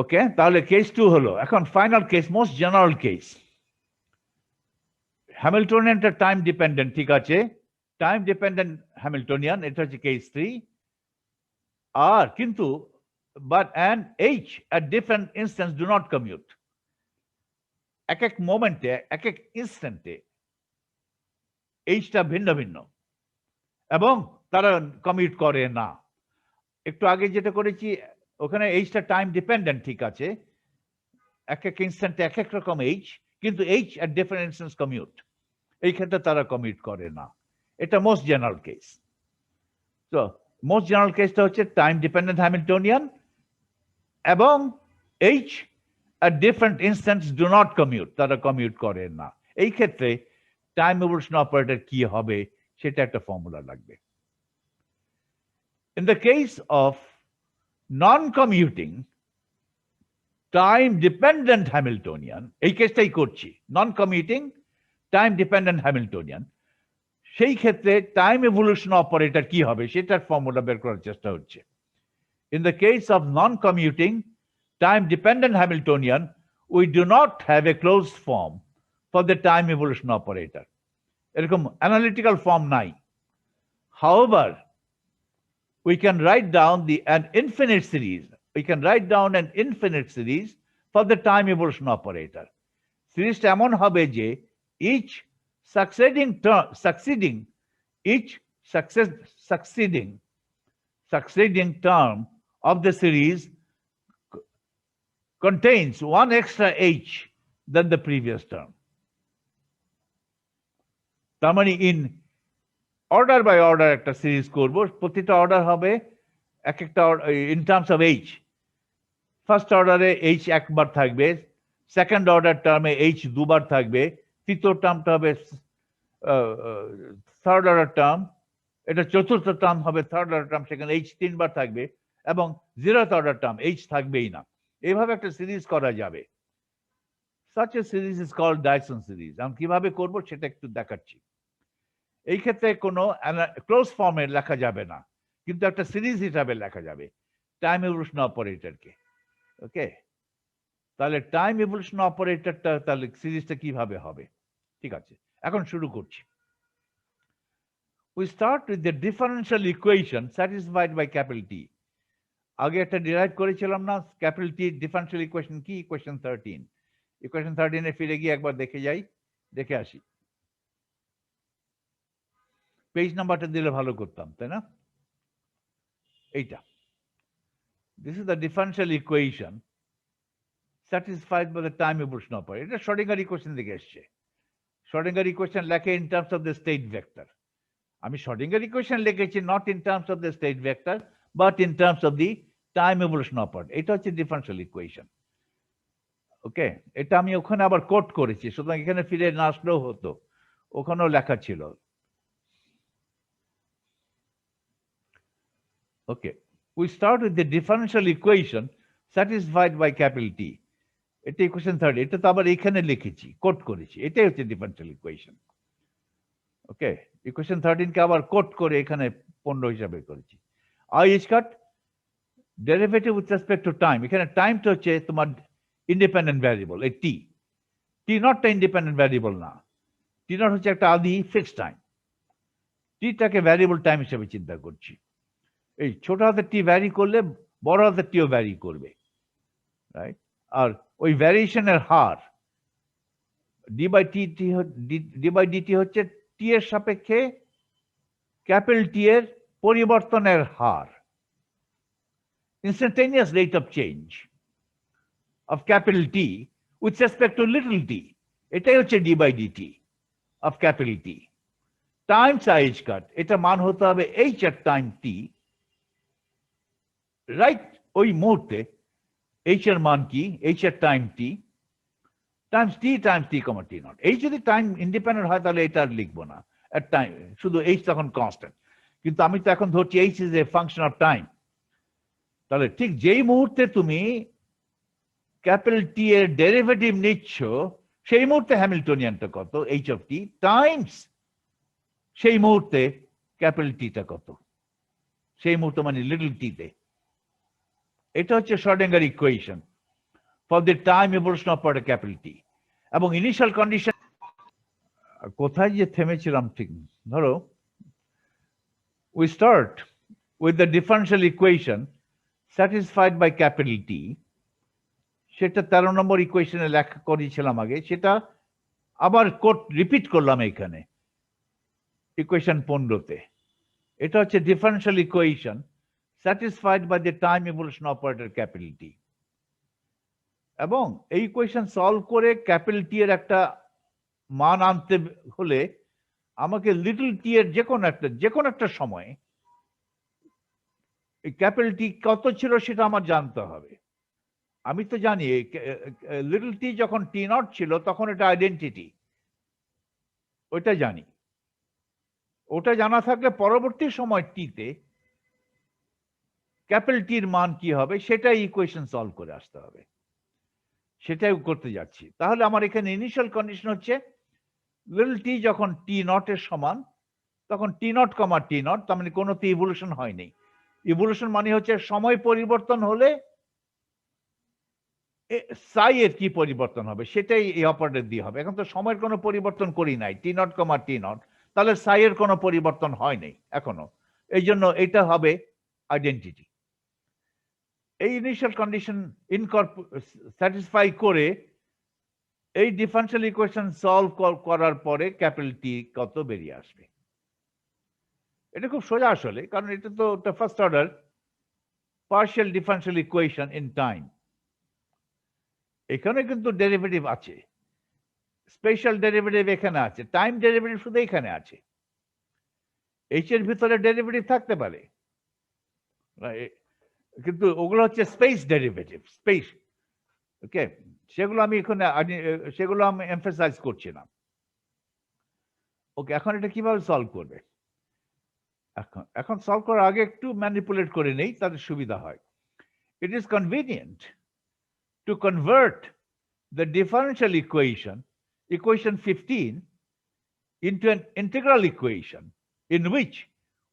ওকে, তাহলে কেস 2 হলো। এখন final case, most general case. হ্যামিল্টনিয়ানটা টাইম ডিপেন্ডেন্ট, ঠিক আছে, টাইম ডিপেন্ডেন্ট হ্যামিল্টনিয়ান, এটা হচ্ছে কেস 3। আর কিন্তু but and H at different instants do not commute। এক এক মোমেন্টে, এক এক ইনস্ট্যান্টে এইচটা ভিন্ন ভিন্ন এবং তারা কমিউট করে না। একটু আগে যেটা করেছি ওখানে এইচটা টাইম ডিপেন্ডেন্ট, ঠিক আছে, এক এক ইনস্ট্যান্টে এক এক রকম এইচ, কিন্তু H at different instance commute, এই ক্ষেত্রে তারা কমিউট করে না। এটা মোস্ট জেনারেল কেস। তো মোস্ট জেনারেল কেসটা হচ্ছে টাইম ডিপেন্ডেন্ট হ্যামিল্টনিয়ান এবং H at different instants do not commute, তারা কমিউট করে না। এই ক্ষেত্রে টাইম ইভলিউশন অপারেটর কি হবে সেটা একটা ফর্মুলা লাগবে। In the case of non-commuting time dependent Hamiltonian, এই কেসটাই করছি, non-commuting time dependent Hamiltonian, সেই ক্ষেত্রে টাইম ইভলিউশন অপারেটর কি হবে সেটার ফর্মুলা বের করার চেষ্টা হচ্ছে। In the case of non-commuting time dependent Hamiltonian, we do not have a closed form for the time evolution operator, এরকম analytical form নাই। However, we can write down an infinite series, for the time evolution operator। সিরিজটা এমন হবে যে each succeeding term of the series contains one extra H than the previous term। তার মানে in order by order একটা series করব, প্রতিটা order হবে এক একটা in terms of H। First অর্ডারে H একবার থাকবে, সেকেন্ড অর্ডার টার্মে H দুবার থাকবে, তৃতীয় টার্মটা হবে থার্ড অর্ডার টার্ম, এটা চতুর্থ টার্ম হবে থার্ড অর্ডার টার্ম, সেখানে H তিনবার থাকবে, এবং জিরোথ অর্ডার টার্ম H থাকবেই না। এইভাবে একটা সিরিজ করা যাবে। such a series is called Dyson series। আমি কিভাবে করব সেটা একটু দেখাচ্ছি। এই ক্ষেত্রে কোনো ক্লোজ ফর্মে লেখা যাবে না, কিন্তু একটা সিরিজ হিসাবে লেখা যাবে টাইম ইভলিউশন অপারেটরকে। ওকে, তাহলে টাইম ইভলিউশন অপারেটরটা তাহলে সিরিজটা কিভাবে হবে, ঠিক আছে, এখন শুরু করছি। We start with the differential equation satisfied by capital T। আগে একটা ডিরাইভ করেছিলাম না, ক্যাপিটাল টি ডিফারেনশিয়াল ইকুয়েশন কি, ইকুয়েশন 13। ইকুয়েশন 13 এ ফিরে গিয়ে একবার দেখে আসি। পেজ নাম্বারটা দিলে ভালো করতাম, তাই না? এইটা, this is the differential equation satisfied by the time evolution operator। এটা শ্রোডিঙ্গার ইকুয়েশন থেকে এসছে। শ্রোডিঙ্গার ইকুয়েশন লেখে in terms of the state vector. আমি শ্রোডিঙ্গার ইকুয়েশন লিখেছি not in terms of the state vector but in terms of the time evolution operator. এটা হচ্ছে differential equation. ওকে, এটা আমি ওখানে আবার কোট করেছি, সুতরাং এখানে ফিরে না আসলেও হতো, ওখানেও লেখা ছিল। ওকে, we start with the differential equation satisfied by capital T। এটা ইকুয়েশন 30, এটা তো আবার এখানে লিখেছি, কোট করেছি, এটাই হচ্ছে ডিফারেনশিয়াল ইকুয়েশন। ওকে, ইকুয়েশন 13 কে আবার কোট করে এখানে 15 হিসাবে করেছি। I is cut derivative with respect to time, এখানে টাইমটা হচ্ছে তোমার ইন্ডিপেন্ডেন্ট ভ্যারিয়েবল, এই টি, টি নটটা ইন্ডিপেন্ডেন্ট ভ্যারিয়েবল না, টি নট হচ্ছে একটা আদি ফিক্সড টাইম, টিটাকে ভ্যারিয়েবল টাইম হিসেবে চিন্তা করছি। এই ছোট হাতের টি ভ্যারি করলে বড় হাতের টিও ভ্যারি করবে, রাইট? আর ওই ভ্যারিয়েশনের হার ডি বাই ডিটি হচ্ছে টি এর সাপেক্ষে ক্যাপিটাল টি এর পরিবর্তনের হার, instantaneous rate of change of capital T with respect to little t, এটাই হচ্ছে d by dt of capital T times i cut, এটা মান হতে হবে h at time t, right? ওই মুহূর্তে h এর মান কি, h at time t times t comma t naught। এই যদি টাইম ইন্ডিপেন্ডেন্ট হয় তাহলে এটা আর লিখবো না, at time শুধু h তখন কনস্ট্যান্ট, কিন্তু আমি তো এখন ধরছি h is a function of time। তাহলে ঠিক যেই মুহূর্তে তুমি ক্যাপিটাল টি এর ডেরিভেটিভ নিচ্ছ সেই মুহূর্তে হ্যামিল্টনিয়ানটা কত, এইচ অফ টি টাইমস সেই মুহূর্তে ক্যাপিটাল টিটা কত, সেই মুহূর্তে মানে লিটল টিতে। এটা হচ্ছে Schrödinger equation for the time evolution of capital T. এবং ইনিশিয়াল কন্ডিশন কোথায় যে থেমেছিলাম ঠিক, ধরো we start with the differential equation satisfied by capital T, সেটা 13 নম্বর ইকুয়েশনে লেখা করেছিলাম আগে, সেটা আবার কোট রিপিট করলাম এখানে ইকুয়েশন 15-তে। এটা হচ্ছে differential equation satisfied by the time evolution operator capital T, এবং এই ইকুয়েশন সলভ করে ক্যাপিটাল টি এর একটা মান আনতে হলে আমাকে লিটল টি এর যে কোনো একটা সময় ক্যাপিটাল টি কত ছিল সেটা আমার জানতে হবে। আমি তো জানি লিটল টি যখন টি নট ছিল তখন এটা আইডেন্টিটি, ওইটা জানি। ওটা জানা থাকলে পরবর্তী সময় টিতে ক্যাপিটাল টির মান কি হবে সেটাই ইকুয়েশন সলভ করে আসতে হবে, সেটাই করতে যাচ্ছি। তাহলে আমার এখানে ইনিশিয়াল কন্ডিশন হচ্ছে লিটল টি যখন টি নট এর সমান তখন t naught comma t not, তার মানে কোনোতে ইভলিউশন হয়নি। ইভলিউশন মানে হচ্ছে সময় পরিবর্তন হলে সাই এর কি পরিবর্তন হবে সেটাই এই অপারেটর দিয়ে হবে। এখন তো সময়ের কোনো পরিবর্তন করি নাই, টি নট কমা টি নট, তাহলে সাই এর কোনো পরিবর্তন হয়নি এখনো, এই জন্য এটা হবে আইডেন্টিটি। এই ইনিশিয়াল কন্ডিশন স্যাটিসফাই করে এই ডিফারেন্সিয়াল ইকুয়েশন সলভ করার পরে ক্যাপিটাল টি কত বেরিয়ে আসবে। এটা খুব সোজা আসলে, কারণ এটা তো first order partial differential equation in time. এখানে কিন্তু ডেরিভেটিভ আছে, স্পেশাল ডেরিভেটিভ এখানে আছে, টাইম ডেরিভেটিভ শুধু এখানে আছে। এইচ এর ভিতরে ডেরিভেটিভ থাকতে পারে, কিন্তু ওগুলো হচ্ছে স্পেস ডেরিভেটিভ, স্পেস। ওকে, সেগুলো আমি এমফাসাইজ করছি না। ওকে, এখন এটা কিভাবে সলভ করবে? এখন সলভ করার আগে একটু ম্যানিপুলেট করে নেই, তাদের সুবিধা হয়। It is convenient to convert the differential equation 15 into an integral equation in which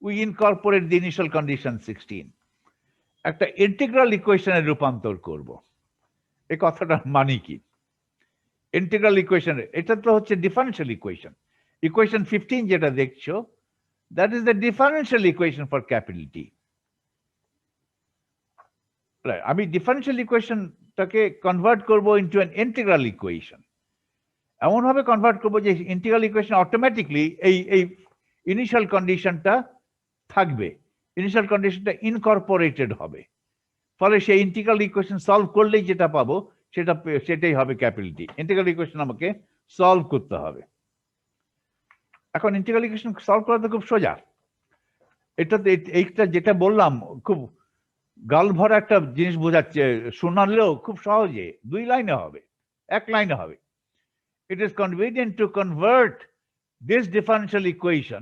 we incorporate the initial condition 16. একটা ইন্টিগ্রাল ইকুয়েশনে রূপান্তর করব। এই কথাটা মানে কি? ইন্টিগ্রাল ইকুয়েশন, এটা তো হচ্ছে ডিফারেন্সিয়াল ইকুয়েশন। ইকুয়েশন 15 যেটা দেখছো, that is the differential equation for capital T. আমি ডিফারেন্সিয়াল ইকুয়েশনটাকে কনভার্ট করব ইনটু অ্যান ইন্টিগ্রাল ইকুয়েশন। এমন ভাবে কনভার্ট করব যে ইন্টিগ্রাল ইকুয়েশন অটোমেটিকলি এই ইনিশিয়াল কন্ডিশনটা থাকবে, ইনিশিয়াল কন্ডিশনটা ইনকর্পোরেটেড হবে। ফলে সেই ইন্টিগ্রাল ইকুয়েশন সলভ করলেই যেটা পাবো সেটাই হবে ক্যাপিটাল টি। ইন্টিগ্রাল ইকুয়েশন আমাকে সলভ করতে হবে। এখন ইন্টিগ্রাল ইকুয়েশন সলভ করা তো খুব সোজা। এইটা যেটা বললাম খুব গাল ভরা একটা জিনিস বোঝাচ্ছে, শোনালেও খুব সহজে 2 লাইনে হবে, 1 লাইনে হবে। It is convenient to convert this differential equation,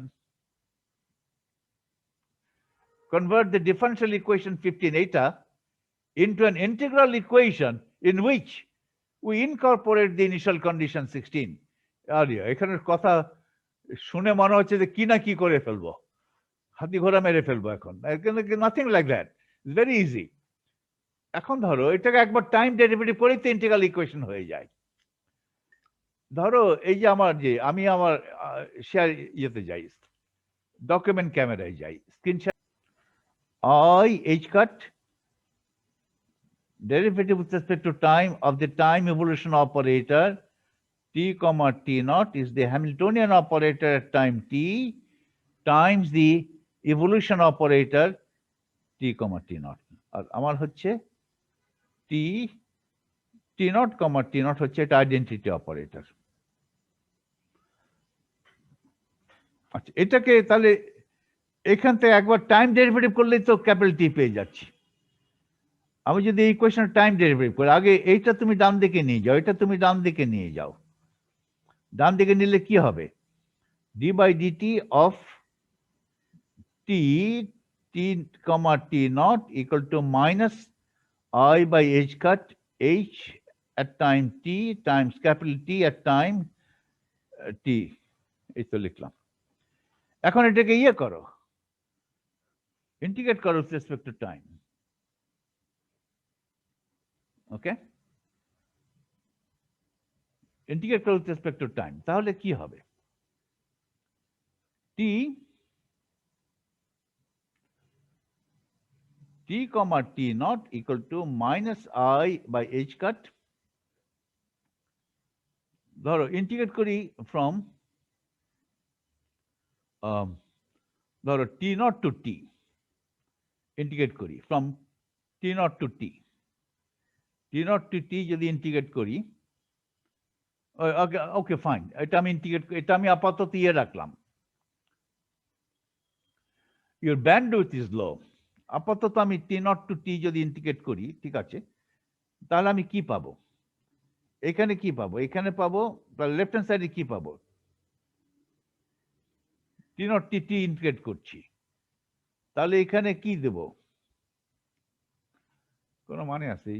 convert the differential equation 15 eta into an integral equation in which we incorporate the initial condition 16 earlier. এখানের কথা শুনে মনে হচ্ছে যে কি না কি করে ফেলবো, হাতি ঘোড়া মেরে ফেলবো এখন, nothing like that, very easy. এখন ধরো এটাকে একবার টাইম ডেরিভেটিভ করেই তো ইন্টিগ্রাল ইকুয়েশন হয়ে যায়। ধরো এই যে আমি আমার শেয়ার ইয়েতে যাই, ডকুমেন্ট ক্যামেরায় যাই, screen share, I h cut derivative with respect to time of the time evolution operator t comma t naught is the Hamiltonian operator at time t times the evolution operator t comma t naught, আর আমার হচ্ছে t t naught comma t naught হচ্ছে এটা identity operator. আচ্ছা, এটাকে তাহলে এখান থেকে একবার টাইম ডেরিভেটিভ করলেই তো ক্যাপিটাল টি পেয়ে যাচ্ছি। আমি যদি এই ইকুয়েশনের টাইম ডেরিভেটিভ করি, আগে এইটা তুমি ডান দিকে নিয়ে যাও, এটা তুমি ডান দিকে নিয়ে যাও, ডান দিকে নিলে কি হবে, d by dt of t t comma t naught equal to minus I by H cut h at time t times capital T at time t, এই তো লিখলাম। এখন এটাকে ইয়ে করো, ইন্টিগ্রেট করো with respect to time, okay, integrate করো with respect to time, তাহলে কি হবে, t t comma t naught equal to minus I by h cut, ধরো ইন্টিগ্রেট করি ফ্রম ধরো t naught to t, integrate করি from t naught to t, t naught to t যদি integrate করি, okay fine, এটা আমি integrate, এটা আমি আপাতত ইয়ে রাখলাম, your bandwidth is low, আপাতত আমি t naught to t যদি ইন্টিগ্রেট করি, ঠিক আছে, তাহলে আমি কি পাবো, এখানে কি পাবো, এখানে পাবো, তাহলে লেফট হ্যান্ড সাইডে কি পাবো, t naught to t integrate করছি, তাহলে এখানে কি দেব, কোন মানে আছে,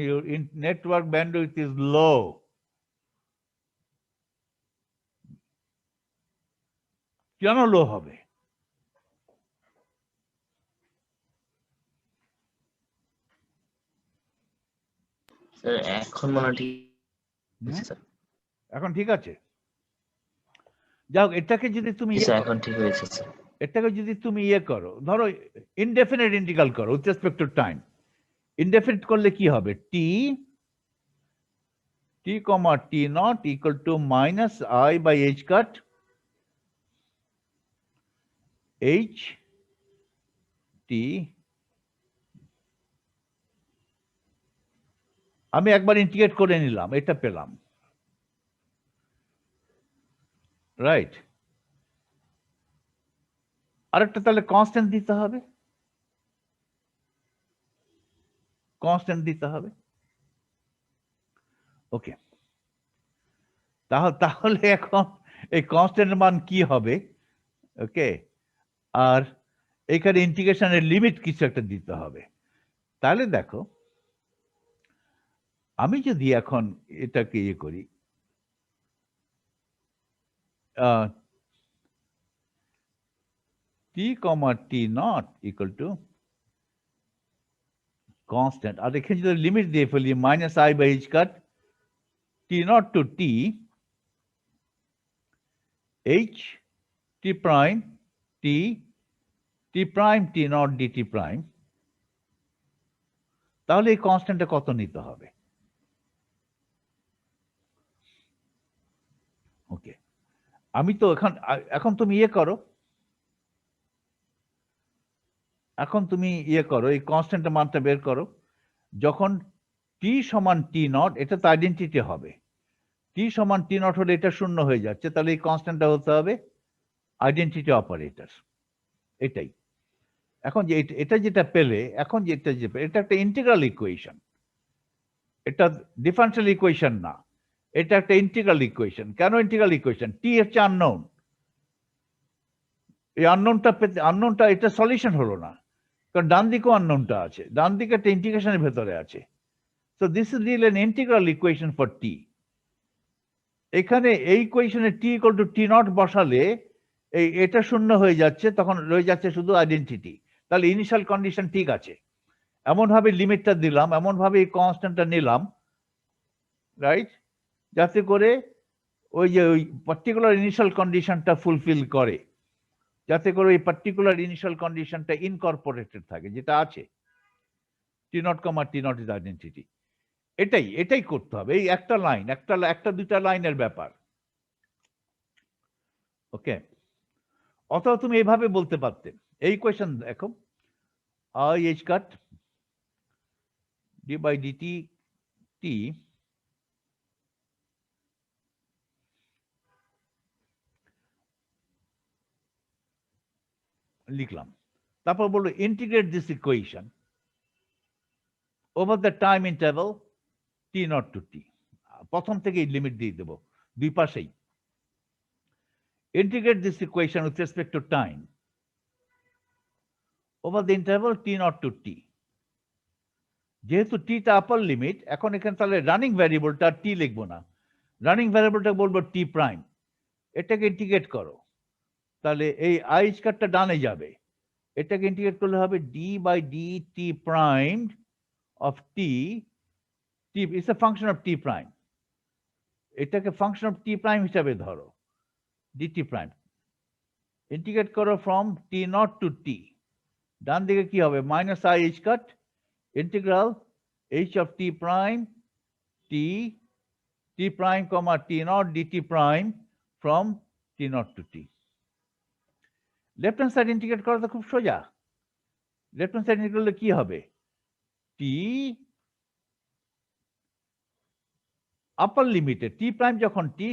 your network bandwidth is low, কেন লো হবে, এখন মনে ঠিক আছে, এখন ঠিক আছে, যাও এটাকে যদি তুমি এখন ঠিক হয়েছে স্যার, এটাকে যদি তুমি ইয়ে করো, ধরো ইনডেফিনিট ইন্টিগ্রাল করো with respect to time, indefinite করলে কি হবে, t t comma t naught equal to minus I by H cut h t, আমি একবার ইন্টিগ্রেট করে নিলাম, এটা পেলাম, রাইট, আরেকটা তাহলে কনস্ট্যান্ট দিতে হবে, কনস্ট্যান্ট দিতে হবে, ওকে, তাহলে এখন এই কনস্ট্যান্ট মান কি হবে, ওকে, আর এখানে ইন্টিগ্রেশনের লিমিট কিছু একটা দিতে হবে, তাহলে দেখো আমি যদি এখন এটাকে ইয়ে করি, t comma t naught equal to constant, আর এখানে যদি লিমিট দিয়ে ফেলি minus I by H cut t naught to t h t prime t t prime t naught dt prime, তাহলে এই কনস্ট্যান্টটা কত নিতে হবে, ওকে, আমি তো এখন তুমি ইয়ে করো, এখন তুমি ইয়ে করো, এই কনস্ট্যান্টের মানটা বের করো, যখন t সমান t নট, এটা তো আইডেন্টিটি হবে, t সমান t নট হলে এটা শূন্য হয়ে যাচ্ছে, তাহলে এই কনস্ট্যান্টটা হতে হবে আইডেন্টিটি অপারেটর, এটাই। এখন যে এটা যেটা পেলে, এখন যেটা যে এটা একটা ইন্টিগ্রাল ইকুয়েশন, এটা ডিফারেনশিয়াল ইকুয়েশন না, এটা একটা ইন্টিগ্রাল ইকুয়েশন। কেন ইন্টিগ্রাল ইকুয়েশন? টি হচ্ছে আননোন, এই আননোনটা এটা সলিউশন হলো না, কারণ ডান দিকেও আননোনটা আছে, ডান দিকে একটা ইন্টিগ্রেশনের ভেতরে আছে। So this is really an integral equation for t. এখানে এই ইকুয়েশনে t equal to t naught বসালে এটা শূন্য হয়ে যাচ্ছে, তখন রয়ে যাচ্ছে শুধু আইডেন্টিটি। তাহলে ইনিশিয়াল কন্ডিশন ঠিক আছে, এমন ভাবে লিমিটটা দিলাম, এমন ভাবে এই কনস্ট্যান্টটা নিলাম, রাইট, যাতে করে ওই যে ওই পার্টিকুলার ইনিশিয়াল কন্ডিশনটা ফুলফিল করে, যাতে করে ওই পার্টিকুলার ইনিশিয়াল কন্ডিশনটা ইনকর্পোরেটেড থাকে, যেটা আছে t naught comma t naught is identity. এটাই করতে হবে, এই একটা লাইন, একটা দুইটা লাইনের ব্যাপার। ওকে, অথবা তুমি এইভাবে বলতে পারতে, এই কোয়েশ্চেন দেখো, i h cut d by dt t লিখলাম, তারপর বললো integrate this equation over the time interval T naught to t. প্রথম থেকেই লিমিট দিয়ে দেবো দুই পাশেই। Integrate this equation with respect to time over the interval t naught to t. যেহেতু t টা আপার লিমিট, এখন এখানে তাহলে রানিং ভ্যারিয়েবলটা t লিখবো না, রানিং ভ্যারিয়েবলটা বলবো t প্রাইম। এটাকে ইন্টিগ্রেট করো, তাহলে এই i স্কয়ারটা ডানে যাবে, এটাকে ইন্টিগ্রেট করলে হবে d by dt prime of t is a function of t prime, এটাকে ফাংশন অফ t প্রাইম হিসাবে ধরো, dt প্রাইম। ইন্টিগ্রেট করো from t naught to t, ডান দিকে কি হবে, minus i h cut integral h of t prime t prime comma t naught dt prime from t naught to t. Left hand side integrate করা তো খুব সোজা। Left hand side integrate করলে কি হবে, টি আপার লিমিটে টি প্রাইম যখন টি,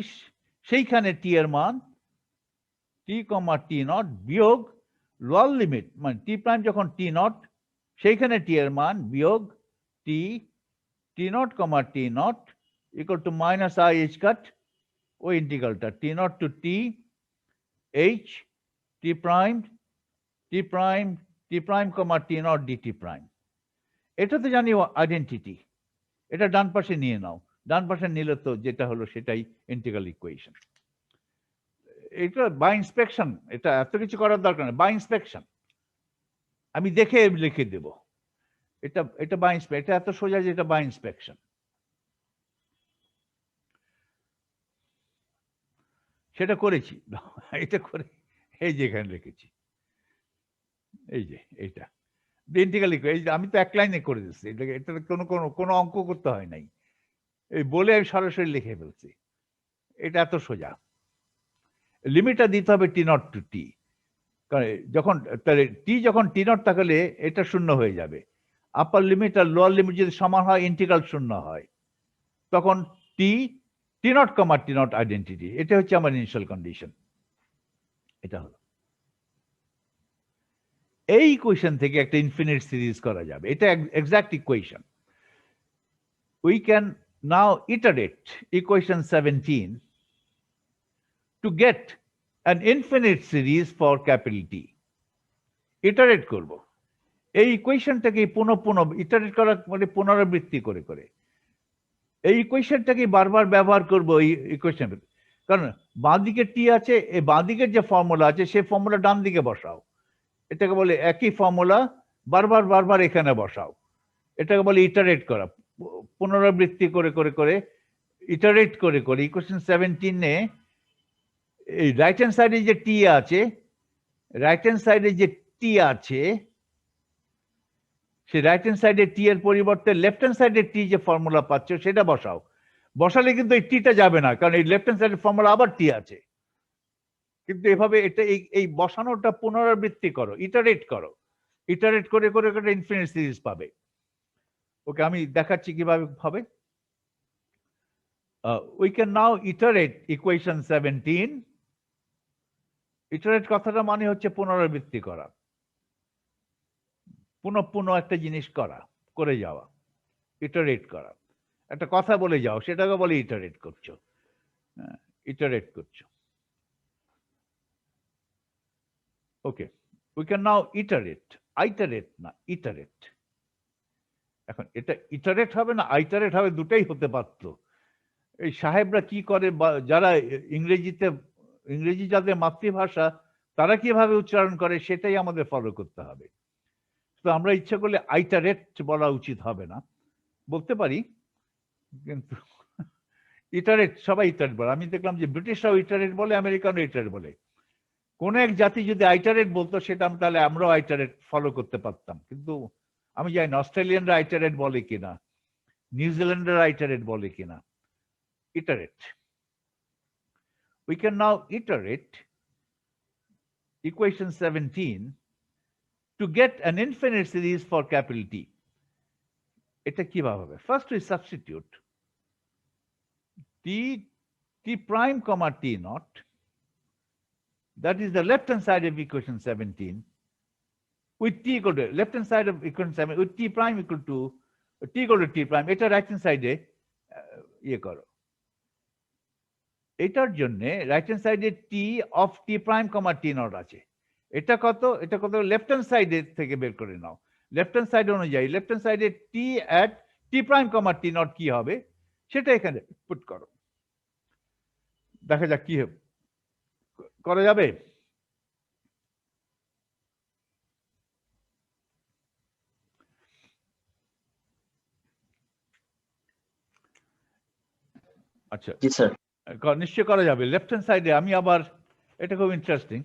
সেইখানে টি এর মান টি কমা টি নট বিয়োগ লোয়ার লিমিট মানে টি প্রাইম যখন টি নট, সেইখানে টি এর মান বিয়োগ t t naught comma t naught equal to minus i h cut, ওই ইন্টিগ্রালটা t naught to t h t prime comma t naught dt prime. এটা তো জানি আইডেন্টিটি, এটা ডান পাশে নিয়ে নাও, ডান পাশে নিলে তো যেটা হলো সেটাই ইন্টিগ্রাল ইকুয়েশন। এটা বাই ইন্সপেকশন, এটা এত কিছু করার দরকার নেই, বাই ইন্সপেকশন আমি দেখে লিখে দেব। এটা বাই ইন্সপেকশন, এটা এত সোজা যে এটা বাই ইন্সপেকশন। সেটা করেছি, এটা করে এই যে এখানে লিখেছি, এই যে এইটা ইন্টিগ্রাল ইকুয়েশন, আমি তো এক লাইনে করে দিচ্ছি, এটা কোনো অঙ্ক করতে হয় নাই, এই বলে আমি সরাসরি লিখে ফেলছি। এটা এত সোজা। লিমিটটা দিতে হবে টি নট টু টি, কারণ যখন তাহলে টি যখন টি নট থাকলে এটা শূন্য হয়ে যাবে, আপার লিমিট আর লোয়ার লিমিট যদি সমান হয়, ইন্টিগ্রাল শূন্য হয়, তখন t naught comma t naught identity, এটা হচ্ছে আমার ইনিশিয়াল কন্ডিশন। এটা হলো এই ইকুয়েশন থেকে একটা ইনফিনিট সিরিজ করা যাবে, এটা exact equation. We can now iterate equation 17 to get an infinite series for capital T. Iterate করব এই ইকুয়েশনটাকে পুনঃ ইটারেট করা মানে পুনরাবৃত্তি করে করে এই ইকুয়েশনটাকে বারবার ব্যবহার করব এই ইকুয়েশন, কারণ বাঁ দিকে টি আছে, এই বাঁ দিকের যে ফর্মুলা আছে সেই ফর্মুলা ডান দিকে বসাও, এটাকে বলে একই ফর্মুলা বারবার এখানে বসাও, এটাকে বলে ইটারেট করা, পুনরাবৃত্তি করে করে করে ইটারেট করে করে। ইকুয়েশন 17-এ এই রাইট হ্যান্ড সাইডে যে টি আছে, রাইট হ্যান্ড সাইডে যে টি আছে, সেই রাইট হ্যান্ড সাইডে টি এর পরিবর্তে লেফট হ্যান্ড সাইডে টি যে ফর্মুলা পাচ্ছ সেটা বসাও। বসালে কিন্তু এই টিটা যাবে না, কারণ এই লেফট হ্যান্ড সাইডের ফর্মুলা আবার টি আছে, কিন্তু এভাবে এটা এই বসানোটা পুনরাবৃত্তি করো, ইটারেট করো, ইটারেট করে করে করে ইনফিনিট সিরিজ পাবে। ওকে, আমি দেখাচ্ছি কিভাবে হবে। We can now iterate equation 17। Iterate কথাটা মানে হচ্ছে পুনরাবৃত্তি করা, পুনঃ একটা জিনিস করা, করে যাওয়া, ইটারেট করা, একটা কথা বলে যাও, সেটাকে বলে ইটারেট করছো, ইটারেট করছো। Okay, we can now iterate, iterate না ইটারেট। এখন এটা ইটারেট হবে না আইটারেট হবে, দুটাই হতে পারতো, এই সাহেবরা কি করে, যারা ইংরেজি যাদের মাতৃভাষা তারা কিভাবে উচ্চারণ করে সেটাই আমাদের ফলো করতে হবে। তো আমরা ইচ্ছা করলে আইটারেট বলা উচিত হবে না, বলতে পারি, কিন্তু ইটারেট, সবাই ইটারেট বলে। আমি দেখলাম যে ব্রিটিশরাও ইটারেট বলে, আমেরিকানও ইটারেট বলে। কোন এক জাতি যদি আইটারেট বলতো সেটা তাহলে আমরাও আইটারেট ফলো করতে পারতাম, কিন্তু আমি জানি না অস্ট্রেলিয়ানরা আইটারেট বলে কিনা, নিউজিল্যান্ডের আইটারেট বলে কিনা। Iterate. We can now iterate equation 17 to get an infinite series for capital T. এটা কিভাবে হবে? First we substitute t prime comma t naught, that is the left hand side of equation 17, with t equal to left hand side of equation 7 with t prime equal to t equal to t prime, এটা right hand side ইয়ে করো। এটার জন্য right hand সাইডে t of t prime comma t naught আছে। এটা কত left hand সাইডে থেকে বের করে নাও। লেফট হ্যান্ড সাইড অনুযায়ী লেফট হ্যান্ড সাইডে t at t prime comma t naught কি হবে সেটা এখানে পুট করো, দেখা যাক কি করা যাবে। আচ্ছা, জি স্যার। নিশ্চয় করা যাবে। লেফট হ্যান্ড সাইডে আমি আবার, এটা খুব ইন্টারেস্টিং,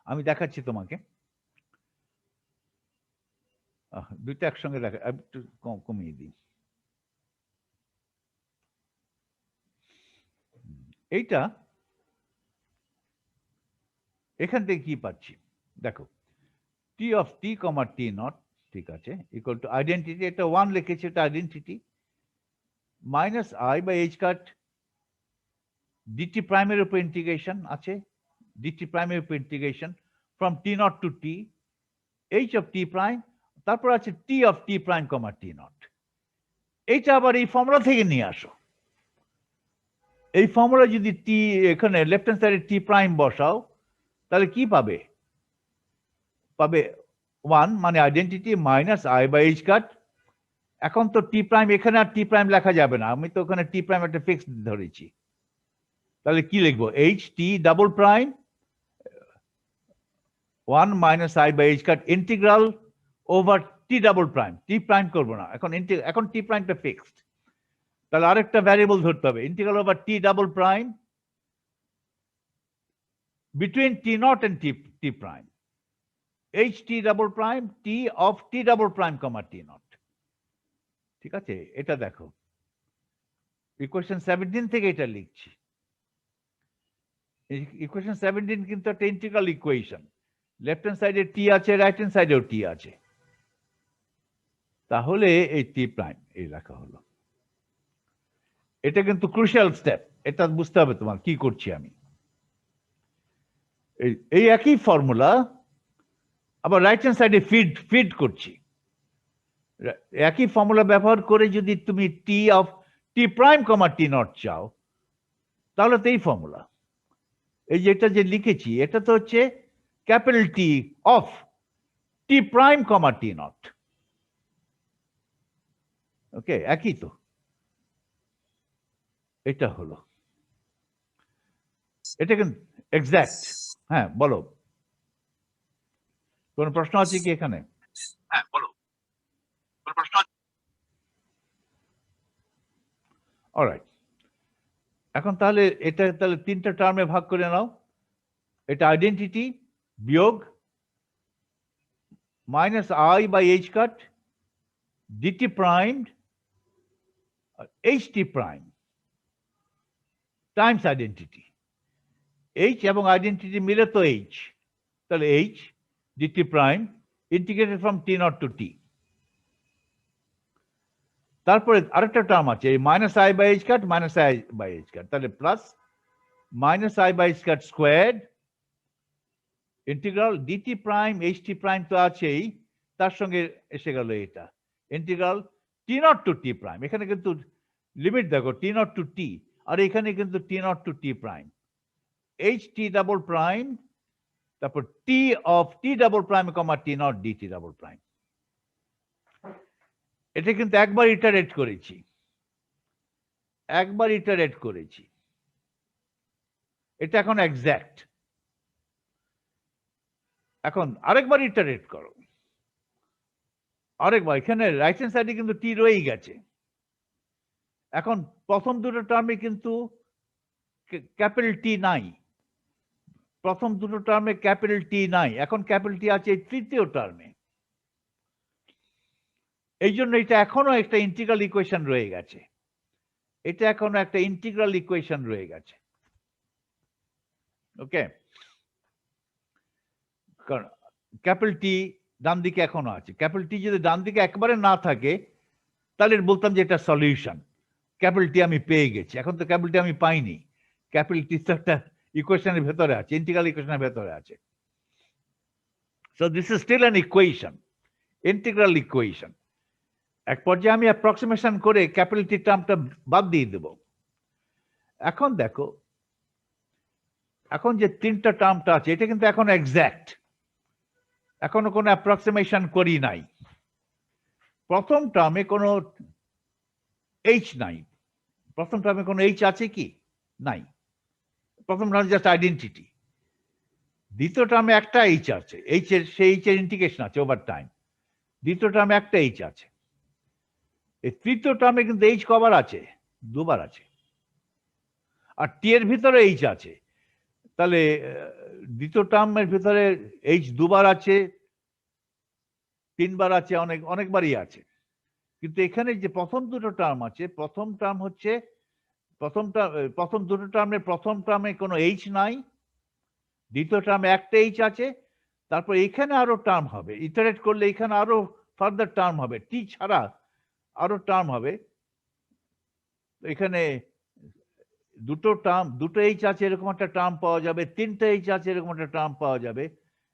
আমি দেখাচ্ছি তোমাকে। দুইটা একসঙ্গে দেখা, একটু কমিয়ে দিই। এইটা এখান থেকে কি পাচ্ছি দেখো, টি of T comma t naught, ঠিক আছে, ইকুয়াল টু আইডেন্টিটি, এটা 1 লিখেছি, এটা identity, minus I by H cut dt প্রাইমের উপর ইন্টিগ্রেশন আছে, ডিটি প্রাইমের উপর integration from t naught to t h of t prime, তারপর আছে t of t prime comma t naught. এইটা আবার এই ফর্মুলা থেকে নিয়ে আসো। এই ফর্মুলা যদি টি এখানে লেফট হ্যান্ড সাইডে টি প্রাইম বসাও তাহলে কি পাবে? পাবে 1 মানে identity minus I by H cut. এখন তো টি প্রাইম, এখানে আর টি প্রাইম লেখা যাবে না, আমি তো ওখানে টি প্রাইম একটা ফিক্সড ধরেছি, তাহলে কি লিখবো? H t double prime 1 minus I by H cut integral over t double prime, t prime করবো না এখন টি প্রাইমটা ফিক্সড, তাহলে আরেকটা ভ্যারিয়েবল ধরতে হবে, integral over t double prime between t naught and t prime, h t double prime t of t double prime comma t naught. ঠিক আছে, এটা দেখো ইকুয়েশন 17 থেকে এটা লিখছি। ইকুয়েশন 17 কিন্তু একটা ইন্টিগ্রাল ইকুয়েশন, লেফট হ্যান্ড সাইডে টি আছে, রাইট হ্যান্ড সাইডেও টি আছে, তাহলে এই টি প্রাইম এই লেখা হলো। এটা কিন্তু ক্রুশিয়াল স্টেপ, এটা বুঝতে হবে তোমার কি করছি আমি। এই একই ফর্মুলা আবার রাইট হ্যান্ড সাইডে ফিড করছি। একই ফর্মুলা ব্যবহার করে যদি তুমি t of t prime comma t naught চাও তাহলে তো এই ফর্মুলা, এই যেটা যে লিখেছি এটা তো হচ্ছে capital t of t prime comma t naught. Okay, একই তো, এটা হলো, এটা কিন্তু এক্সাক্ট। হ্যাঁ বলো, কোন প্রশ্ন আছে কি এখানে? হ্যাঁ বলো, কোন প্রশ্ন আছে? অলরাইট, এখন তাহলে এটা তাহলে তিনটা টার্মে ভাগ করে নাও। এটা আইডেন্টিটি বিয়োগ minus I by H cut dt prime h t prime times identity, h এবং আইডেন্টিটি মিলে তো এইচ, তাহলে h dt prime integrated from t naught to t. তারপরে আরেকটা টার্ম আছে এই minus I by H cut minus I by H cut, তাহলে plus minus I by H cut squared integral dt prime h t prime তো আছেই, তার সঙ্গে এসে গেল এটা integral T naught to t prime. এখানে কিন্তু লিমিট দেখো টি নট টু টি, আর এখানে কিন্তু t naught to t prime, h t double prime তারপর t of t double prime comma t naught dt double prime. এটা কিন্তু একবার ইটারেট করেছি, একবার ইটারেট করেছি, এটা এখন এক্সাক্ট। এখন আরেকবার ইটারেট করো, আরেকবার। এখানে রাইট হ্যান্ড সাইডে কিন্তু টি রয়েই গেছে। এখন প্রথম দুটো টার্মে কিন্তু ক্যাপিটাল টি নাই, প্রথম দুটো টার্মে ক্যাপিটাল টি নাই, এখন ক্যাপিটাল টি আছে তৃতীয় টার্মে। এই জন্য এটা এখনো একটা ইন্টিগ্রাল ইকুয়েশন রয়ে গেছে, এটা এখনো একটা ইন্টিগ্রাল ইকুয়েশন রয়ে গেছে। ওকে, কারণ ক্যাপিটাল টি ডান দিকে এখনো আছে। ক্যাপিটাল টি যদি ডান দিকে একবারে না থাকে তাহলে বলতাম যে এটা সলিউশন, ক্যাপিটাল টি আমি পেয়ে গেছি। এখন তো ক্যাপিটাল টি আমি পাইনি, ক্যাপিটাল টি তো একটা ইকুয়েশনের ভেতরে আছে, ইন্টিগ্রাল ইকুয়েশনের ভেতরে আছে। So this is still an equation, integral equation. এক পর্যায়ে আমি অ্যাপ্রক্সিমেশন করে ক্যাপিটাল টি টার্মটা বাদ দিয়ে দেব। এখন দেখো, এখন যে তিনটা টার্মটা আছে এটা কিন্তু এখন এক্সাক্ট, এখনো কোনো অ্যাপ্রক্সিমেশন করি নাই। প্রথম টার্মে কোনো এইচ নাই, প্রথম টার্মে কোনো এইচ আছে কি? নাই, প্রথম টার্ম জাস্ট আইডেন্টিটি। দ্বিতীয় টার্মে একটা এইচ আছে, এইচ এর সেই এইচ এর ইন্টিগ্রেশন আছে ওভার টাইম। দ্বিতীয় টার্মে একটা এইচ আছে। এই তৃতীয় টার্মে কিন্তু এইচ কবার আছে? দুবার আছে। আর টি এর ভিতরে এইচ আছে, তাহলে দ্বিতীয় টার্মের ভিতরে এইচ দুবার আছে, তিনবার আছে, অনেকবারই আছে। কিন্তু এখানে যে প্রথম দুটো টার্ম আছে, প্রথম টার্ম হচ্ছে প্রথম দুটো টার্মের প্রথম টার্মে কোনো এইচ নাই, দ্বিতীয় টার্মে একটা এইচ আছে, তারপর এখানে আরো টার্ম হবে, ইটারেট করলে এখানে আরো ফার্দার টার্ম হবে, টি ছাড়া আরো টার্ম হবে। এখানে দুটো টার্ম, দুটো এইচ আছে এরকম একটা টার্ম পাওয়া যাবে, তিনটা এইচ আছে এরকম একটা টার্ম পাওয়া যাবে,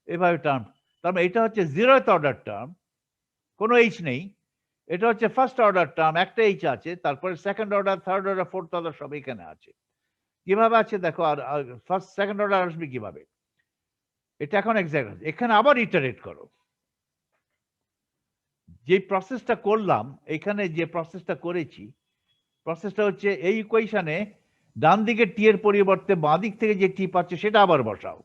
এভাবে টার্ম। তার মানে এটা হচ্ছে 0th অর্ডার টার্ম, কোনো এইচ নেই। এটা হচ্ছে ফার্স্ট অর্ডার টার্ম, একটা এইচ আছে, তারপরে second order, third order, fourth order সব এখানে আছে। কিভাবে আছে দেখো, আর ফার্স্ট সেকেন্ড অর্ডার আসবে কিভাবে? এটা এখন এক্সাক্ট আছে। এখানে আবার ইটারেট করো, যে প্রসেসটা করলাম, এখানে যে প্রসেসটা করেছি, প্রসেসটা হচ্ছে এই ইকুয়েশনে ডান দিকে টি এর পরিবর্তে বাঁ দিক থেকে যে টি পাচ্ছে সেটা আবার বসাও,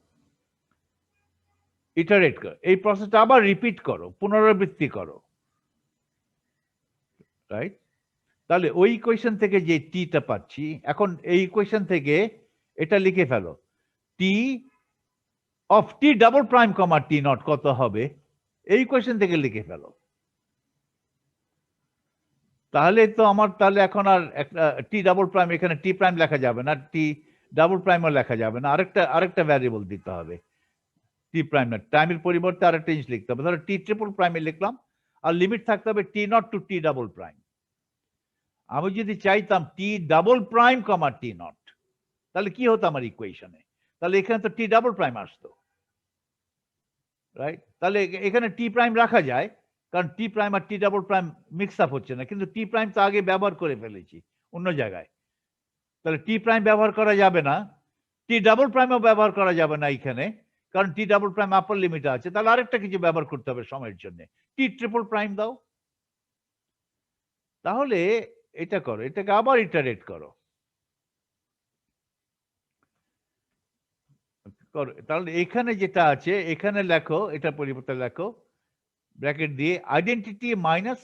ইটারেট করো, এই প্রসেসটা আবার রিপিট করো, পুনরাবৃত্তি করো, রাইট? তাহলে ওই ইকুয়েশন থেকে যে টিটা পাচ্ছি, এখন এই ইকুয়েশন থেকে এটা লিখে ফেলো, t of t double prime comma t naught কত হবে, এই ইকুয়েশন থেকে লিখে ফেলো। তাহলে তো আমার, তাহলে এখন আর একটা টি ডাবল প্রাইম, এখানে টি প্রাইম লেখা যাবে না, টি ডাবল প্রাইমও লেখা যাবে না, আরেকটা ভ্যারিয়েবল দিতে হবে, টি প্রাইম না, টাইমের পরিবর্তে আরেকটা জিনিস লিখতে হবে। ধরো টি ট্রিপল প্রাইমে লিখলাম, আর লিমিট থাকতে হবে t naught to t double prime. আমি যদি চাইতাম t double prime comma t naught, তাহলে কি হতো আমার ইকুয়েশনে? তাহলে এখানে তো টি ডাবল প্রাইম আসতো, রাইট? তাহলে এখানে টি প্রাইম রাখা যায়, কারণ টি প্রাইম আর t double prime mix up হচ্ছে না। কিন্তু টি প্রাইম তো আগে ব্যবহার করে ফেলেছি অন্য জায়গায়, তাহলে টি প্রাইম ব্যবহার করা যাবে না, টি ডাবল প্রাইমও ব্যবহার করা যাবে না এখানে, কারণ টি ডাবল প্রাইম আপার লিমিটে আছে। তাহলে আরেকটা কিছু ব্যবহার করতে হবে সময়ের জন্য, টি ট্রিপল প্রাইম দাও। তাহলে এটা করো, এটাকে আবার ইটারেট করো, তাহলে এখানে যেটা আছে এখানে লেখো, এটা পরিবর্তে লেখো ব্র্যাকেট দিয়ে identity minus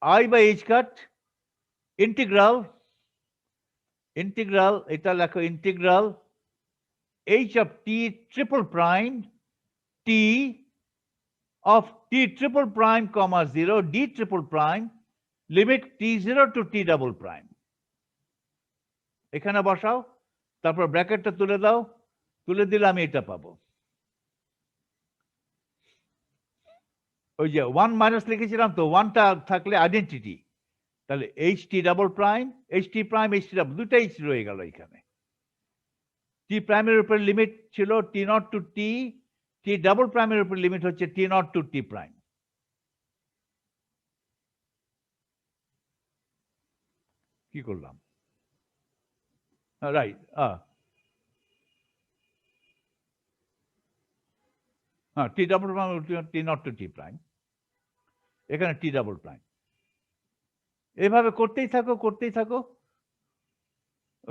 I by H cut integral, এটা লেখো integral h of t triple prime t of t triple prime comma 0 d triple prime limit t 0 to t double prime. এখানে বসাও, তারপর ব্র্যাকেটটা তুলে দাও, তুলে দিলে আমি এটা পাবো। ওই যে 1 মাইনাস লিখেছিলাম তো, 1টা থাকলে আইডেন্টিটি, তাহলে h t double prime, h t prime, h t double, দুইটা এইচ রয়ে গেল এখানে। টি প্রাইমের উপর লিমিট ছিল t naught to t, t double প্রাইমের উপর লিমিট হচ্ছে t naught to t prime. কি করলাম? রাইট, হ্যাঁ, t double prime t naught to t prime, এখানে টি ডাবল প্রাইম। এভাবে করতেই থাকো, করতেই থাকো,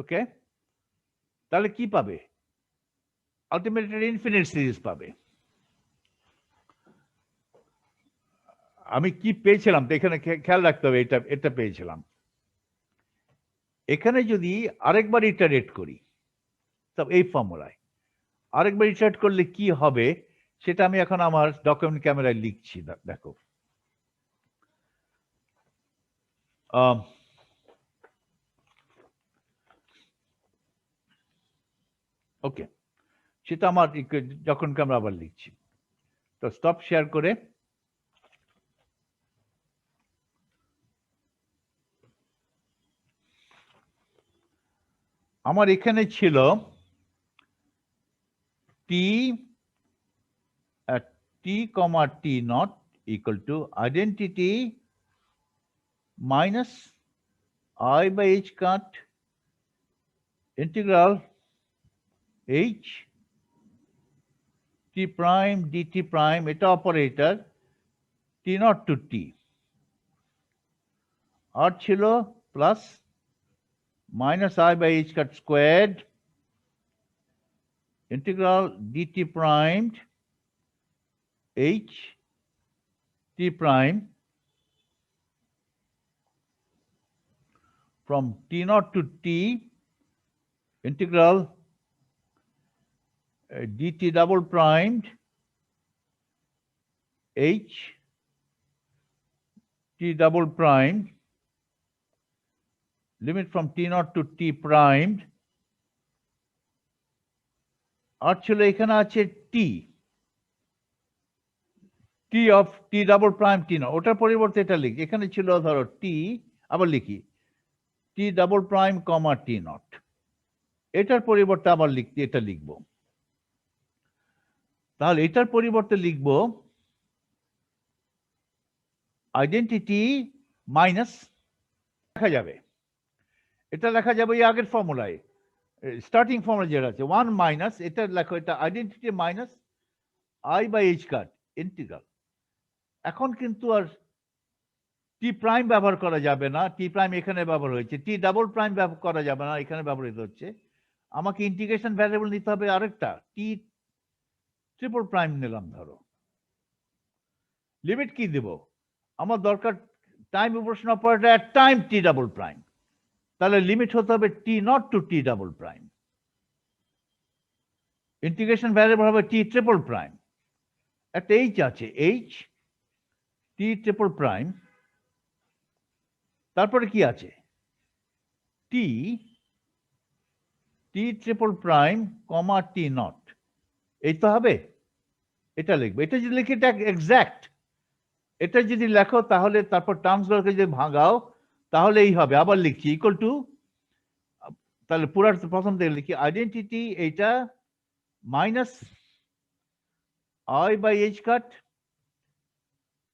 ওকে, তাহলে কি পাবে? আলটিমেটলি ইনফিনিট সিরিজ পাবে। আমি কি পেয়েছিলাম তো এখানে খেয়াল রাখতে হবে, এটা এটা পেয়েছিলাম। এখানে যদি আরেকবার ইটারেট করি, তবে এই ফর্মুলায় আরেকবার ইটারেট করলে কি হবে সেটা আমি এখন আমার ডকুমেন্ট ক্যামেরায় লিখছি। দেখো, ওকে, সেটা আমার ডকুমেন্ট ক্যামেরা আবার লিখছি। তো স্টপ শেয়ার করে আমার এখানে ছিল টি t comma t naught equal to identity minus I by h cut integral h t prime dt prime, এটা operator t naught to t, আর ছিল plus minus I by h cut squared integral dt primed h t prime from t naught to t integral dt double primed h t double primed limit from t naught to t primed, আর ছিল এখানে আছে t t of t double prime t naught, ওটার পরিবর্তে এটা লিখি। এখানে ছিল ধরো t, আবার লিখি t double prime comma t naught, এটার পরিবর্তে আবার লিখতে এটা লিখব। তাহলে এটার পরিবর্তে লিখব আইডেন্টিটি মাইনাস, লেখা যাবে, এটা লেখা যাবে এই আগের ফর্মুলায়, স্টার্টিং ফর্মুলা যেটা আছে 1 মাইনাস, এটা লেখো, এটা identity minus I by h cut integral. এখন কিন্তু আর টি প্রাইম ব্যবহার করা যাবে না, টি প্রাইম এখানে ব্যবহার হয়েছে, টি ডাবল প্রাইম ব্যবহার করা যাবে না, এখানে ব্যবহৃত হচ্ছে। আমাকে ইন্টিগ্রেশন ভ্যারিয়েবল নিতে হবে আরেকটা, টি ট্রিপল প্রাইম নিলাম ধরো। লিমিট কি দেব? আমার দরকার time evolution operator at time t double prime, তাহলে লিমিট হতে হবে t naught to t double prime. Integration variable হবে টি ট্রিপল প্রাইম, একটা এইচ আছে, এইচ টি ট্রিপল প্রাইম, তারপরে কি আছে t t triple prime comma t naught, এই তো হবে। এটা লিখবে, এটা যদি লিখি এটা এক্সাক্ট, এটা যদি লেখো তাহলে তারপর টার্মসগুলোকে যদি ভাঙাও তাহলে এই হবে। আবার লিখছি ইকুয়াল টু, তাহলে পুরো প্রথম থেকে লিখি আইডেন্টিটি এইটা minus I by h cut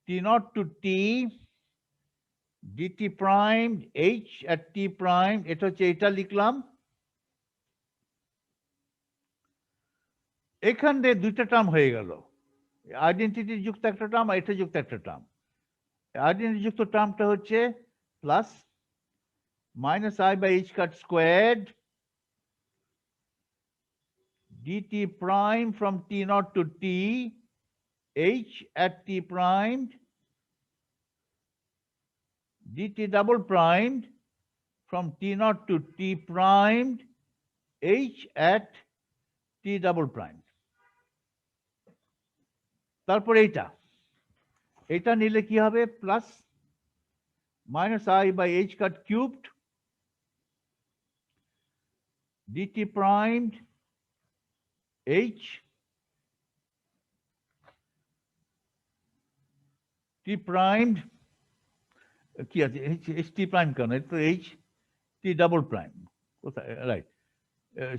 t naught to t dt prime h at t prime, এটা হচ্ছে এটা লিখলাম। এখানে দুইটা টার্ম হয়ে গেল, আইডেন্টিটি যুক্ত একটা টার্ম আর এটা যুক্ত একটা টার্ম। আইডেন্টিটি যুক্ত টার্মটা হচ্ছে plus minus I by h cut squared dt prime from t naught to t h at t primed dt double primed from t naught to t primed h at t double primed। তারপর এটা নিলে কি হবে? Plus minus I by h cut cubed dt primed h t primed, কি আছে h t prime কেন, এটা তো h t double prime, কোথায়, রাইট,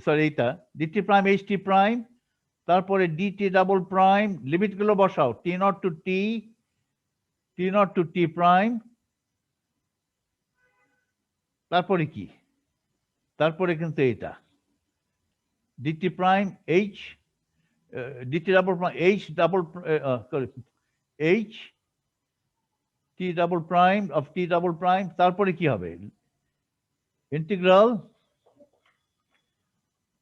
সরি এইটা dt prime h t prime, তারপরে dt double prime, লিমিট গুলো বসাও t naught to t prime, তারপরে কি, তারপরে কিন্তু এটা dt prime h dt double prime h double sorry h t double prime, তারপরে কি হবে integral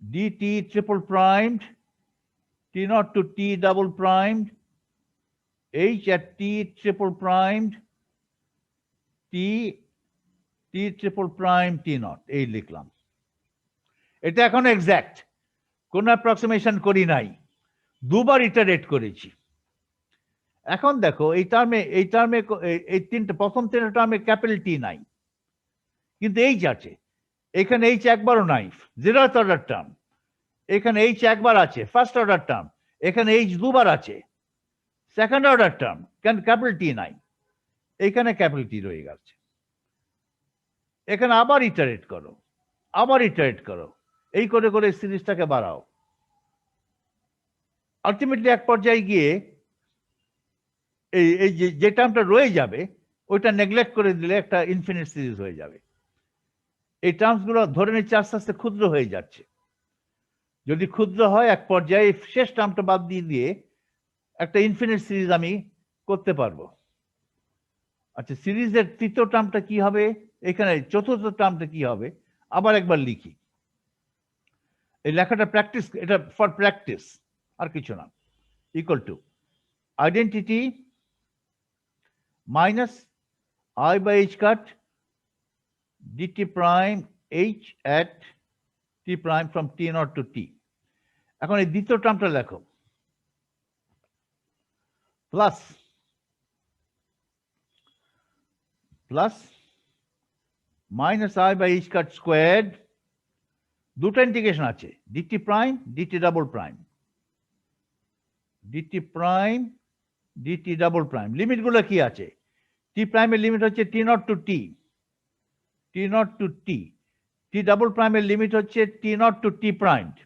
dt triple primed t naught to t double primed h at t triple primed t triple prime t naught এই লিখলাম। এটা এখন exact, কোন approximation করি নাই, দুবার ইটারেট করেছি। এখন দেখো এই টার্মে এই তিনটে প্রথম তিনটা টার্মে ক্যাপিটাল টি নাই, কিন্তু এইচ আছে। এখানে এইচ একবারও নাই, জিরোথ অর্ডার টার্ম। এখানে এইচ একবার আছে, ফার্স্ট অর্ডার টার্ম। এখানে এইচ দুবার আছে, সেকেন্ড অর্ডার টার্ম। কেন ক্যাপিটাল টি নাই? এখানে ক্যাপিটাল টি রয়ে গেছে। এখানে আবার ইটারেট করো, আবার ইটারেট করো, এই করে করে সিরিজটাকে বাড়াও। আলটিমেটলি এক পর্যায়ে গিয়ে এই যে টার্মটা রয়ে যাবে ওইটা নেগলেক্ট করে দিলে একটা ইনফিনিট সিরিজ হয়ে যাবে। এই টার্মসগুলো ধরে নিচ্ছে আস্তে আস্তে ক্ষুদ্র হয়ে যাচ্ছে। যদি ক্ষুদ্র হয় এক পর্যায়ে শেষ টার্মটা বাদ দিয়ে একটা ইনফিনিট সিরিজ আমি করতে পারবো। আচ্ছা, সিরিজের তৃতীয় টার্মটা কি হবে? এখানে চতুর্থ টার্মটা কি হবে? আবার একবার লিখি। এই লেখাটা প্র্যাকটিস, এটা ফর প্র্যাকটিস, আর কিছু না। Equal to identity minus I by h cut dt prime h at t prime from t naught to t. এখন এই দ্বিতীয় টার্মটা লেখো, plus minus I by h cut squared, দুটো ইন্টিগ্রেশন আছে, dt prime dt double prime, dt prime dt double prime। Limit গুলো কি আছে? t prime এর লিমিট হচ্ছে t naught to t, t naught to t, t double prime এর limit হচ্ছে t naught to t primed।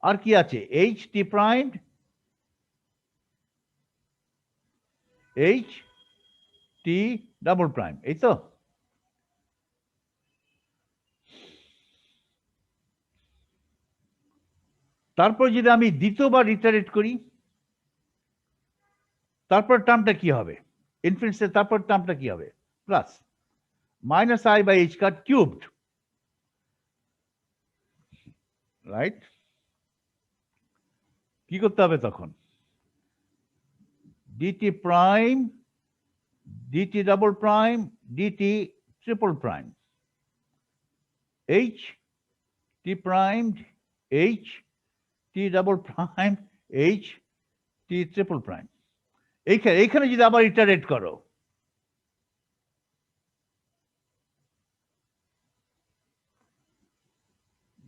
আর কি আছে? h t primed, h t double prime, এই তো। তারপর যদি আমি দ্বিতীয়বার ইটারেট করি, তারপর টার্মটা কি হবে? ইনফিনিটের তারপর টার্মটা কি হবে? Plus minus I by h cut cubed, right? কি করতে হবে তখন? dt prime dt double prime dt triple prime, h t primed h t double prime h t triple prime। এইখানে যদি আবার ইটারেট করো,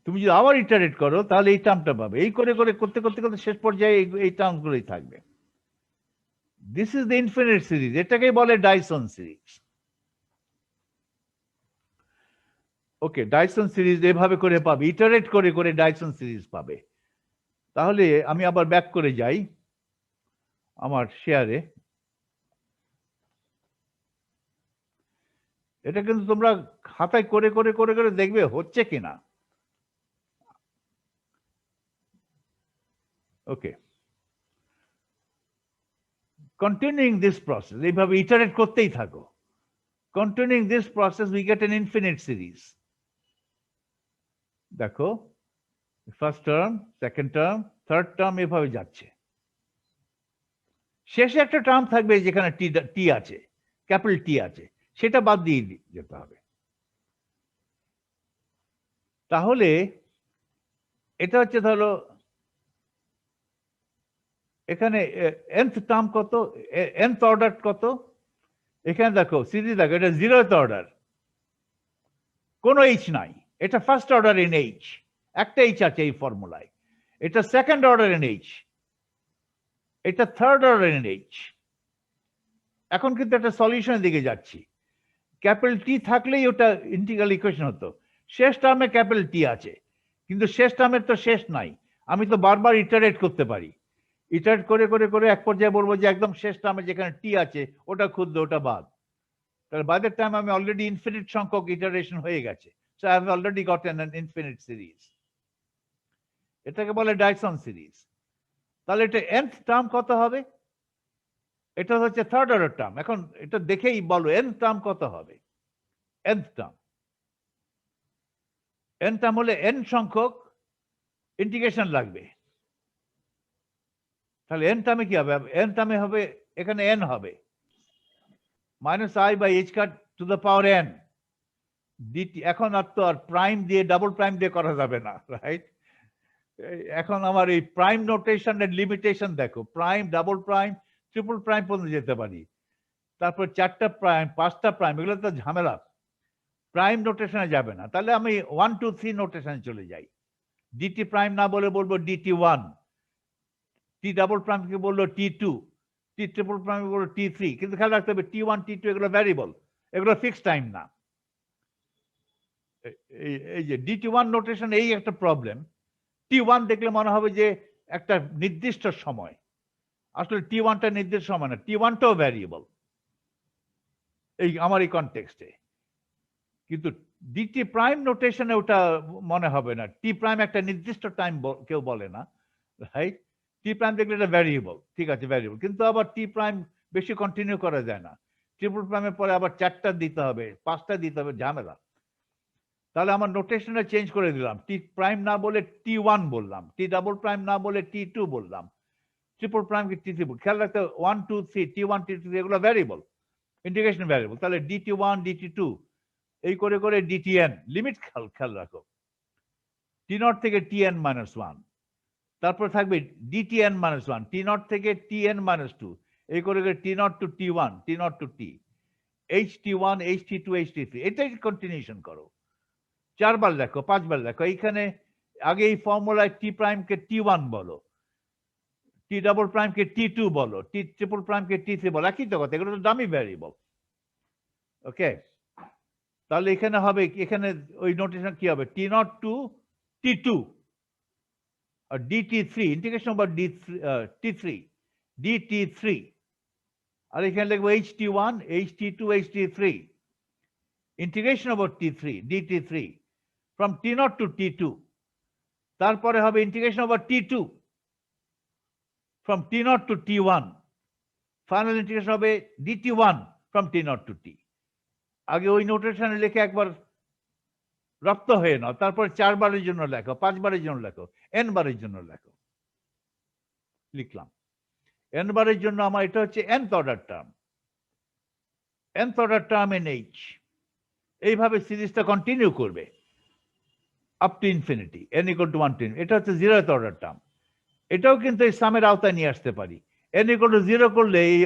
তুমি যদি আবার ইটারেট করো তাহলে এই টার্মটা পাবে। এই করে করে করতে করতে করতে শেষ পর্যায়ে এই টার্মগুলোই থাকবে। This is the infinite series, এটাকেই বলে Dyson series. Okay, Dyson series এভাবে করে পাবে, ইটারেট করে করে ডাইসন সিরিজ পাবে। তাহলে আমি আবার ব্যাক করে যাই আমার শেয়ারে। এটা কিন্তু তোমরা খাতায় করে করে করে করে দেখবে হচ্ছে কিনা। ওকে, কন্টিনিউইং দিস প্রসেস, এইভাবে ইটারেট করতেই থাকো। Continuing this process we get an infinite series. দেখো, first term, second term, third term এভাবে যাচ্ছে। শেষে একটা টার্ম থাকবে যেখানে টি আছে, ক্যাপিটাল টি আছে, সেটা বাদ দিয়ে যেতে হবে। তাহলে এটা হচ্ছে ধরো এখানে nth টার্ম কত, nth অর্ডার কত? এখানে দেখো সিরিজ, দেখো এটা জিরোথ অর্ডার, কোনো এইচ নাই। এটা ফার্স্ট অর্ডার ইন এইচ, একটা এইচ আছে এই ফর্মুলায়। এটা সেকেন্ড অর্ডার ইন এইচ, এটা থার্ড অর্ডার ইন এইচ। এখন কিন্তু একটা সলিউশনের দিকে যাচ্ছি। ক্যাপিটাল টি থাকলেই ওটা ইন্টিগ্রাল ইকুয়েশন হতো। শেষ টার্মে ক্যাপিটাল টি আছে, কিন্তু শেষ টার্মের তো শেষ নাই। আমি তো বারবার ইটারেট করতে পারি। ইটারেট করে করে করে এক পর্যায়ে বলবো যে একদম শেষ টার্মে যেখানে টি আছে ওটা ক্ষুদ্র, ওটা বাদ। তাহলে বাই দ্যাট টাইম আমি অলরেডি ইনফিনিট সংখ্যক ইটারেশন হয়ে গেছে। So I have already gotten an infinite series. এটাকে বলে ডাইসন সিরিজ। তাহলে এটা nth টার্ম কত হবে? এটা হচ্ছে থার্ড অর্ডার টার্ম। এখন এটা দেখেই বলো nth টার্ম কত হবে? nth টার্ম n টার্ম হলে n সংখ্যক ইন্টিগ্রেশন লাগবে। তাহলে n টার্মে কি হবে? n টার্মে হবে এখানে n হবে -i/h⁻n dt। এখন আর তো আর প্রাইম দিয়ে ডাবল প্রাইম দিয়ে করা যাবে না, রাইট? এখন আমার এই প্রাইম নোটেশনের লিমিটেশন দেখো, prime, double prime, triple prime পর্যন্ত যেতে পারি, তারপর 4টা প্রাইম, 5টা প্রাইম, এগুলো তো ঝামেলা। প্রাইম নোটেশনে যাবে না, তাহলে আমি 1 2 3 নোটেশনে চলে যাই। ডিটি প্রাইম না বলে বলবো DT1, টি ডাবল প্রাইমকে বললো T2, টি ট্রিপল প্রাইমকে বললো T3। কিন্তু খেয়াল রাখতে হবে T1 T2 এগুলো ভ্যারিয়েবল, এগুলো ফিক্সড টাইম না। এই যে DT1 নোটেশন এই একটা প্রবলেম। T1 দেখলে মনে হবে যে একটা নির্দিষ্ট সময়, আসলে T1টা নির্দিষ্ট সময় না, T1টাও ভ্যারিয়েবল এই আমার এই কনটেক্সটে। কিন্তু ডিটি প্রাইম নোটেশনে ওটা মনে হবে না, টি প্রাইম একটা নির্দিষ্ট টাইম কেউ বলে না, রাইট? টি প্রাইম দেখলে এটা ভ্যারিয়েবল, ঠিক আছে ভ্যারিয়েবল, কিন্তু আবার টি প্রাইম বেশি কন্টিনিউ করা যায় না। ট্রিপল প্রাইমের পরে আবার 4টা দিতে হবে, 5টা দিতে হবে, ঝামেলা। তাহলে আমার নোটেশনটা চেঞ্জ করে দিলাম, টি প্রাইম না বলে T1 বললাম, টি ডাবল প্রাইম না বলে T2 বললাম, ট্রিপল প্রাইমকে T3 বল। খেয়াল রাখতে 1 2 3 T1 T2 এগুলো ভ্যারিয়েবল, ইন্টিগ্রেশন ভ্যারিয়েবল। তাহলে DT1 DT2 এই করে করে DTN লিমিট খেয়াল রাখো, T0 থেকে Tn-1, তারপর থাকবে DTn-1, T0 থেকে Tn-2, এই করে করে T0 to T1, T0 to T, HT1 HT2 HT3, এটাই কন্টিনিউশন করো। 4 বার লেখো, 5 বার লেখো। এইখানে আগে এই ফর্মুলায় টি প্রাইমকে T1 বলো, টি ডাবল প্রাইমকে T2 বলো, টি ট্রিপল প্রাইমকে T3 বলো, একই তো কথা, এগুলো তো ডামি ভ্যারিয়েবল। ওকে, তাহলে এখানে হবে, এখানে ওই নোটেশন কি হবে? T0 to T2 আর DT3, integration over T3 DT3, আর এখানে লিখবো HT1 HT2 HT3, integration over T3 DT3 from T0 to T2। তারপরে হবে integration over T2 from T0 to T1। Final integration হবে DT1 from T0 to T। আগে ওই নোটেশনে লিখে একবার রপ্ত হয়ে নাও, তারপর 4 বারের জন্য লেখো, 5 বারের জন্য লেখো, n বারের জন্য লেখো। লিখলাম n বারের জন্য আমার এটা হচ্ছে nth order term, nth order term in H। এইভাবে সিরিজটা কন্টিনিউ করবে up to infinity, n equal to 1 to। এটা হচ্ছে 0th অর্ডার টার্ম, এটাও কিন্তু এই সামের আওতায় নিয়ে আসতে পারি। n equal to 0 করলে এই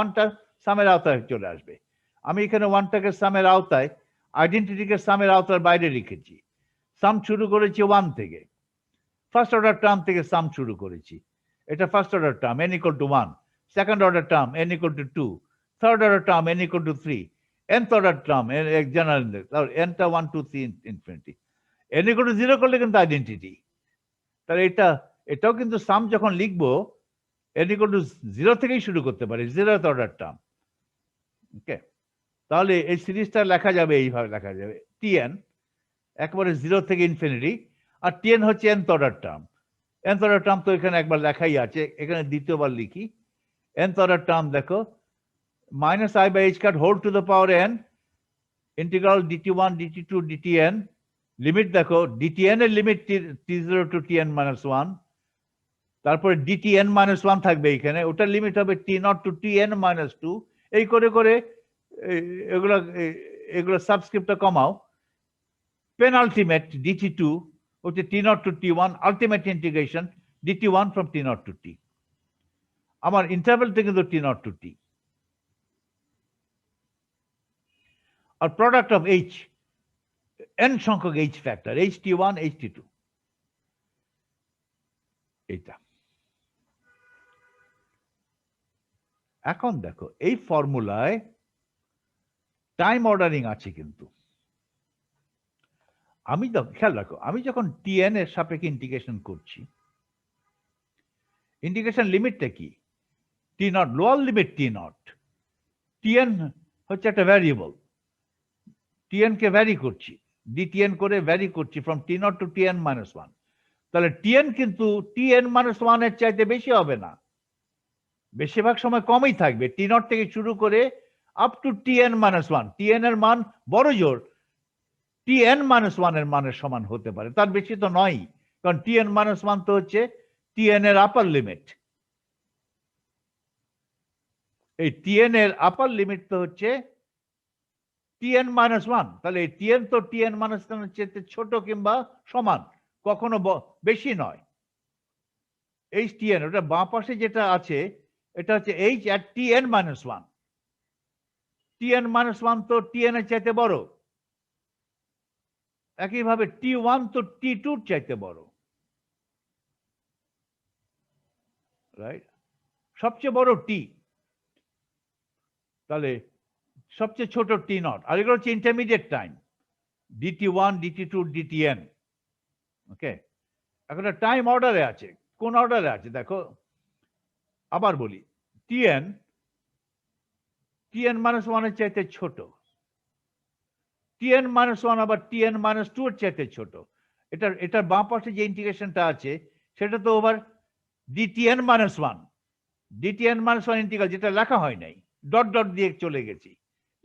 1টা সামের আওতায় চলে আসবে। আমি এখানে 1টাকে সামের আওতায়, আইডেন্টিটিকে সামের আওতার বাইরে রেখেছি। সাম শুরু করেছি 1 থেকে, ফার্স্ট অর্ডার টার্ম থেকে সাম শুরু করেছি। এটা first order term n equal to 1, second order term n equal to 2, third order term n equal to 3, nth order term general, nটা 1 2 3 ইনফিনিটি। n equal to 0 করলে কিন্তু আইডেন্টিটি। তাহলে এটাও কিন্তু সাম যখন লিখবো n equal to 0 থেকেই শুরু করতে পারি, 0th অর্ডার টার্ম। ওকে, তাহলে এই সিরিজটা লেখা যাবে এইভাবে, লেখা যাবে Tn একবারে 0 থেকে ইনফিনিটি, আর Tn হচ্ছে nth order term. nth order term তো এখানে একবার লেখাই আছে, এখানে দ্বিতীয়বার লিখি। nth অর্ডার টার্ম দেখো -i/h whole to the power n integral dt1 dt2 dtn। Limit দেখো, dtn এর লিমিট t0 to Tn-1, তারপরে dtn-1 থাকবে এখানে, ওটার লিমিট হবে T0 to Tn-2। এই করে করে এগুলো সাবস্ক্রিপ্টটা কমাও। পেনাল্টিমেট dt2 হচ্ছে T0 to T1, ultimate integration dt1 from T0 to T। আমার ইন্টারভেলটা কিন্তু T0 to T। আর প্রোডাক্ট অফ H, n সংখ্যক H ফ্যাক্টর, HT1 HT2, এইটা। এখন দেখো এই ফর্মুলায় টাইম অর্ডারিং আছে, কিন্তু আমি খেয়াল রাখো, আমি যখন Tn এর সাপেক্ষে ইন্টিগ্রেশন করছি, ইন্টিগ্রেশন লিমিটটা কি? T0, lower limit T0। Tn হচ্ছে একটা ভ্যারিয়েবল, Tn কে ভ্যারি করছি, dTn করে ভ্যারি করছি ফ্রম T0 to Tn-1। তাহলে Tn কিন্তু Tn-1 এর চাইতে বেশি হবে না, বেশিরভাগ সময় কমই থাকবে। T0 থেকে শুরু করে আপ টু Tn-1, Tn এর মান বড় জোর tn minus 1 এর মানের সমান হতে পারে, তার বেশি তো নয়, কারণ tn minus 1 তো হচ্ছে tn এর আপার লিমিট। এই tn এর আপার লিমিট তো হচ্ছে tn minus 1, তাহলে এই tn তো tn minus 1 এর চেয়ে ছোট কিংবা সমান, কখনো বেশি নয়। h tn, ওটা বাঁ পাশে যেটা আছে এটা হচ্ছে h at tn minus 1। tn minus 1 তো tn এর চাইতে বড়, একইভাবে t1 তো t2 এর চাইতে বড়, রাইট? সবচেয়ে বড় t, তাহলে সবচেয়ে ছোট t নট, আর এগুলো হচ্ছে intermediate time, dt1 dt2 dtn। ওকে, এখন টাইম অর্ডারে আছে। কোন অর্ডারে আছে দেখো, আবার বলি, tn minus 1 এর চাইতে ছোট, tn minus 1 আবার tn minus 2 এর চাইতে ছোট। এটার বাঁ পাশে যে ইন্টিগ্রেশনটা আছে সেটা তো over dtn minus 1, dtn minus 1 integral, যেটা লেখা হয় নাই, ডট ডট দিয়ে চলে গেছি।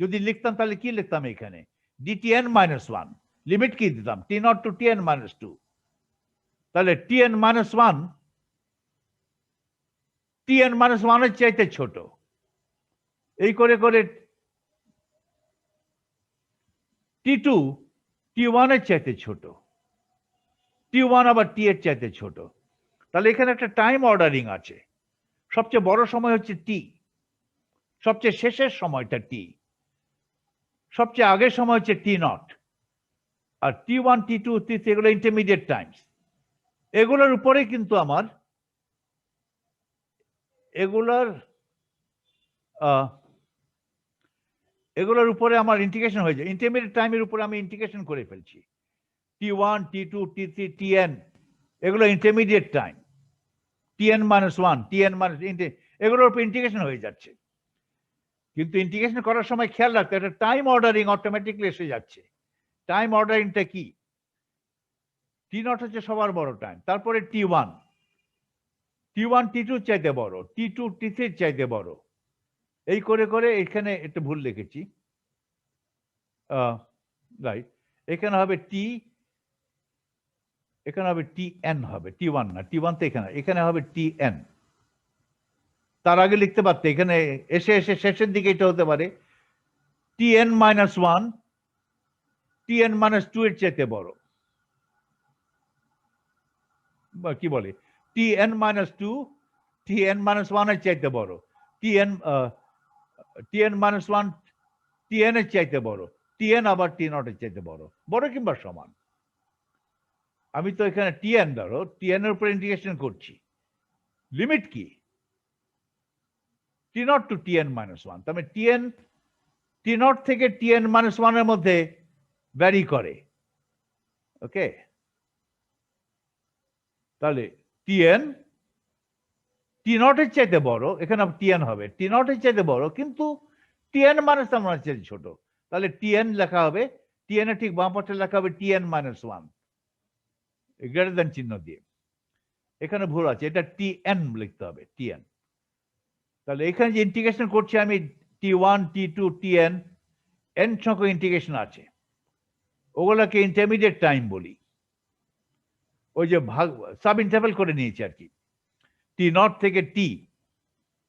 যদি লিখতাম তাহলে কি লিখতাম এখানে, dtn minus 1, লিমিট কি দিতাম, t naught to tn minus 2। তাহলে tn minus 1 tn minus 1 এর চাইতে ছোট, এই করে করে t2 t1 এর চাইতে ছোট, t1 আবার t এর চাইতে ছোট। তাহলে এখানে একটা টাইম অর্ডারিং আছে। সবচেয়ে বড় সময় হচ্ছে t, সবচেয়ে শেষের সময়টা t, সবচেয়ে আগের সময় হচ্ছে t not, R t1 t2 t3 এগুলো ইন্টারমিডিয়েট টাইমস। এগুলোর উপরে কিন্তু আমার এগুলোর উপরে আমার ইন্টিগ্রেশন হয়ে যায়। ইন্টারমিডিয়েট টাইমের উপরে আমি ইন্টিগ্রেশন করে ফেলছি। t1 t2 t3 tn এগুলো intermediate time, tn minus 1 tn minus, এগুলোর উপর ইন্টিগ্রেশন হয়ে যাচ্ছে। কিন্তু ইন্টিগ্রেশন করার সময় খেয়াল রাখতে একটা টাইম অর্ডারিং অটোমেটিকলি এসে যাচ্ছে। টাইম অর্ডারিংটা কি, t নট হচ্ছে সবার বড় টাইম, তারপরে t1 t2 চাইতে বড়, t2 t3 চাইতে বড়, এই করে করে এখানে একটু ভুল লিখেছি, রাইট? এখানে হবে এখানে হবে tn, হবে t1 না, t1 তো এখানে হবে tn। তার আগে লিখতে পারতে, এখানে এসে এসে শেষের দিকে এটা হতে পারে tn minus 1 tn minus 2 এর চাইতে বড়, বা কি বলে tn minus 2 tn minus 1 এর চাইতে বড়, tn minus 1 tn এর চাইতে বড়, tn আবার t নট এর চাইতে বড়, বড় কিংবা সমান। আমি তো এখানে tn ধরো, tn এর উপর ইন্টিগ্রেশন করছি, লিমিট কি, t naught to tn minus 1, তবে t নট থেকে tn minus 1 এর মধ্যে ভ্যারি করে। ওকে, তাহলে tn t নট এর চাইতে বড়, এখানে tn হবে t নট এর চাইতে বড়, কিন্তু tn minus 1 এর চাইতে ছোট। তাহলে tn লেখা হবে, tn এর ঠিক বাম পাশে লেখা হবে tn minus 1 গ্রেটার দেন চিহ্ন দিয়ে। এখানে ভুল আছে, এটা tn লিখতে হবে, tn। তাহলে এখানে যে ইন্টিগ্রেশন করছি আমি t1 t2 tn, n সংখ্যক ইন্টিগ্রেশন আছে, ওগুলোকে ইন্টারমিডিয়েট টাইম বলি। ওই যে ভাগ সাব ইন্টারভ্যাল করে নিয়েছি আর কি, টি নট থেকে টি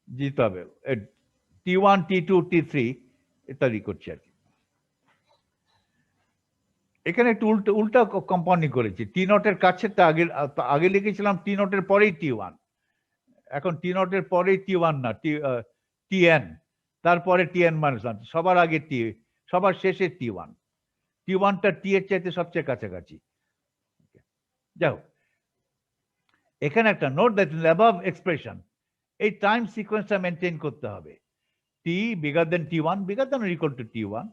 যেতে হবে, t1 t2 t3 ইত্যাদি করছি আর কি। এখানে একটু উল্টা কম্পাউন্ডিং করেছি, টি নটের কাছেরটা আগে লিখেছিলাম টি নটের পরেই t1, এখন টি নটের পরেই t1 না, tn, তারপরে tn minus 1, সবার আগে t, সবার শেষে t1, t1টা t এর চাইতে সবচেয়ে কাছাকাছি। যাই হোক, এখানে একটা note that in above expression, এই টাইম সিকোয়েন্সটা মেনটেন করতে হবে। t bigger than t1, bigger than or equal to t1,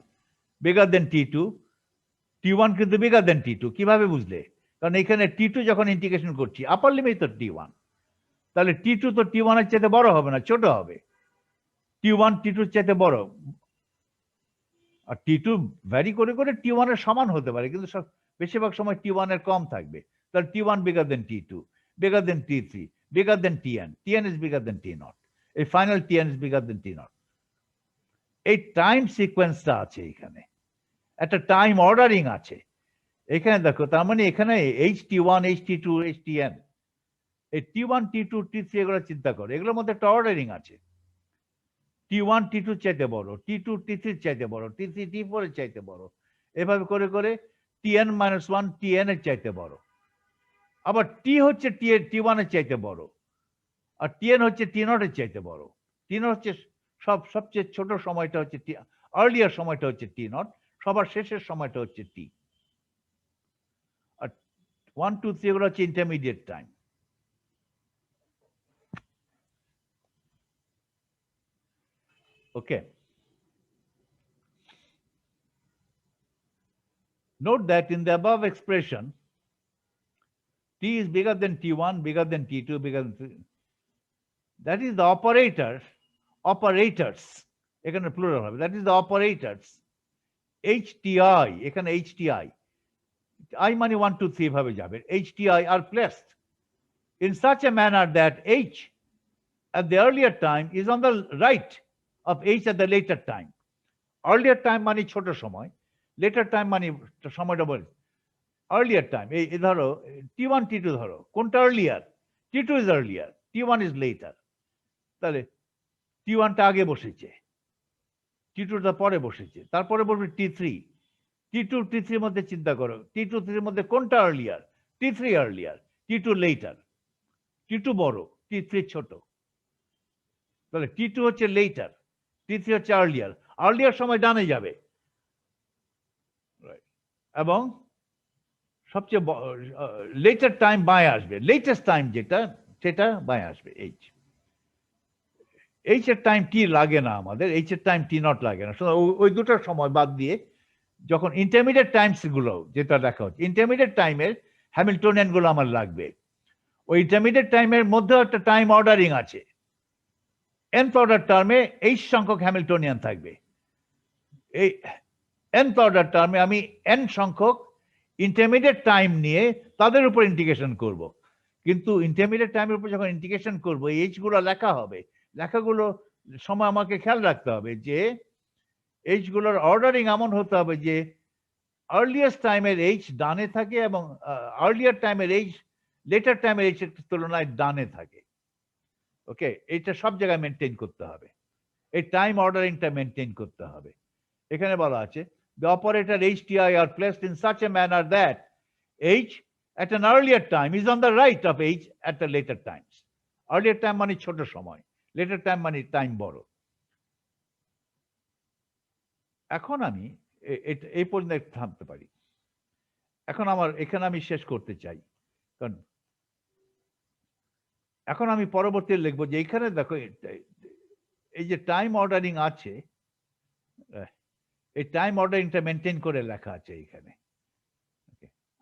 bigger than t2, t1 কিন্তু bigger than t2। কিভাবে বুঝলে? কারণ এখানে t2 যখন ইন্টিগ্রেশন করছি, আপার লিমিট তো t1, তাহলে t2 তো t1 এর চাইতে বড় হবে না, ছোট হবে। t1 t2 এর চাইতে বড়, আর t2 ভ্যারি করে করে t1 এর সমান হতে পারে, কিন্তু বেশিরভাগ সময় t1 এর কম থাকবে। তাহলে t1 bigger than t2, bigger than t3, bigger than tn, tn is bigger than t naught, এই final tn is bigger than t naught। এই টাইম সিকোয়েন্সটা আছে এখানে, একটা টাইম অর্ডারিং আছে, এখানে দেখো, তার মানে এখানে HT1, HT2, HTN, এই T1, T2, T3 এগুলো চিন্তা করো, এগুলোর মধ্যে একটা অর্ডারিং আছে। T1 T2 চাইতে বড়, T2 T3 চাইতে বড়, T3 T4 এর চাইতে বড়, এভাবে করে করে Tn-1 Tn এর চাইতে বড়। আবার T হচ্ছে T1 এর চাইতে বড়, আর Tn হচ্ছে T0 এর চাইতে বড়। T0 হচ্ছে সবচেয়ে ছোট সময়টা হচ্ছে আর্লিয়ার সময়টা হচ্ছে T0, সবার শেষের সময়টা হচ্ছে T। আর 1, 2, 3 এগুলো হচ্ছে intermediate time. Okay. Note that in the above expression, T is bigger than T1, bigger than T2, bigger than 3. That is the operators. এখানে plural হবে. That is the operators. HTI, এখানে HTI. I মানে 1, 2, 3 ভাবে যাবে. HTI are placed in such a manner that H at the earlier time is on the right of H at the later time. Earlier time মানে ছোট সময়, later time মানে সময়টা বলে। Earlier time, এই ধরো T1, T2 ধরো, কোনটা earlier? T2 is earlier, T1 is later. তাহলে T1 টা আগে বসেছে, T2 টা পরে বসেছে, তারপরে বসবে T3। T2, T3 এর মধ্যে চিন্তা করো, T2, T3 এর মধ্যে কোনটা earlier? T3 earlier, T2 later, T2 বড়, T3 ছোট। তাহলে T2 হচ্ছে later, T3 হচ্ছে earlier। earlier সময় ডানে যাবে, এবং সবচেয়ে লেটার টাইম বাঁয়ে আসবে, লেটেস্ট টাইম যেটা সেটা বাঁয়ে আসবে H। H এর টাইম T লাগে না আমাদের, H এর টাইম T0 লাগে না। ওই দুটোর সময় বাদ দিয়ে যখন ইন্টারমিডিয়েট টাইমস গুলো যেটা দেখা হচ্ছে, ইন্টারমিডিয়েট টাইমের হ্যামিল্টনিয়ান গুলো আমার লাগবে। ওই ইন্টারমিডিয়েট টাইমের মধ্যে একটা টাইম অর্ডারিং আছে। nth অর্ডার টার্মে H সংখ্যক হ্যামিল্টনিয়ান থাকবে। এই nth অর্ডার টার্মে আমি n সংখ্যক ইন্টারমিডিয়েট টাইম নিয়ে তাদের উপর ইন্টিগ্রেশন করব। কিন্তু ইন্টারমিডিয়েট টাইমের উপর যখন ইন্টিগ্রেশন করব, এই H গুলো লেখা হবে, লেখাগুলো সময় আমাকে খেয়াল রাখতে হবে যে H গুলোর অর্ডারিং এমন হতে হবে যে আর্লিয়েস্ট টাইমের H ডানে থাকে এবং আর্লিয়ার টাইমের H লেটার টাইমের H এর তুলনায় ডানে থাকে। ওকে, এটা সব জায়গায় মেনটেন করতে হবে, এই টাইম অর্ডারিংটা মেনটেন করতে হবে। এখানে বলা আছে the operator HTI are placed in such a manner that H at an earlier time is on the right of H at the later times. Earlier time মানে ছোট সময়, later time মানে time বড়। এখন আমি এই পর্যন্ত থামতে পারি। এখন আমার এখানে আমি শেষ করতে চাই, কারণ এখন আমি পরবর্তী লিখবো যে এখানে দেখো এই যে টাইম অর্ডারিং আছে, এই টাইম অর্ডারিংটা মেনটেন করে লেখা আছে এখানে।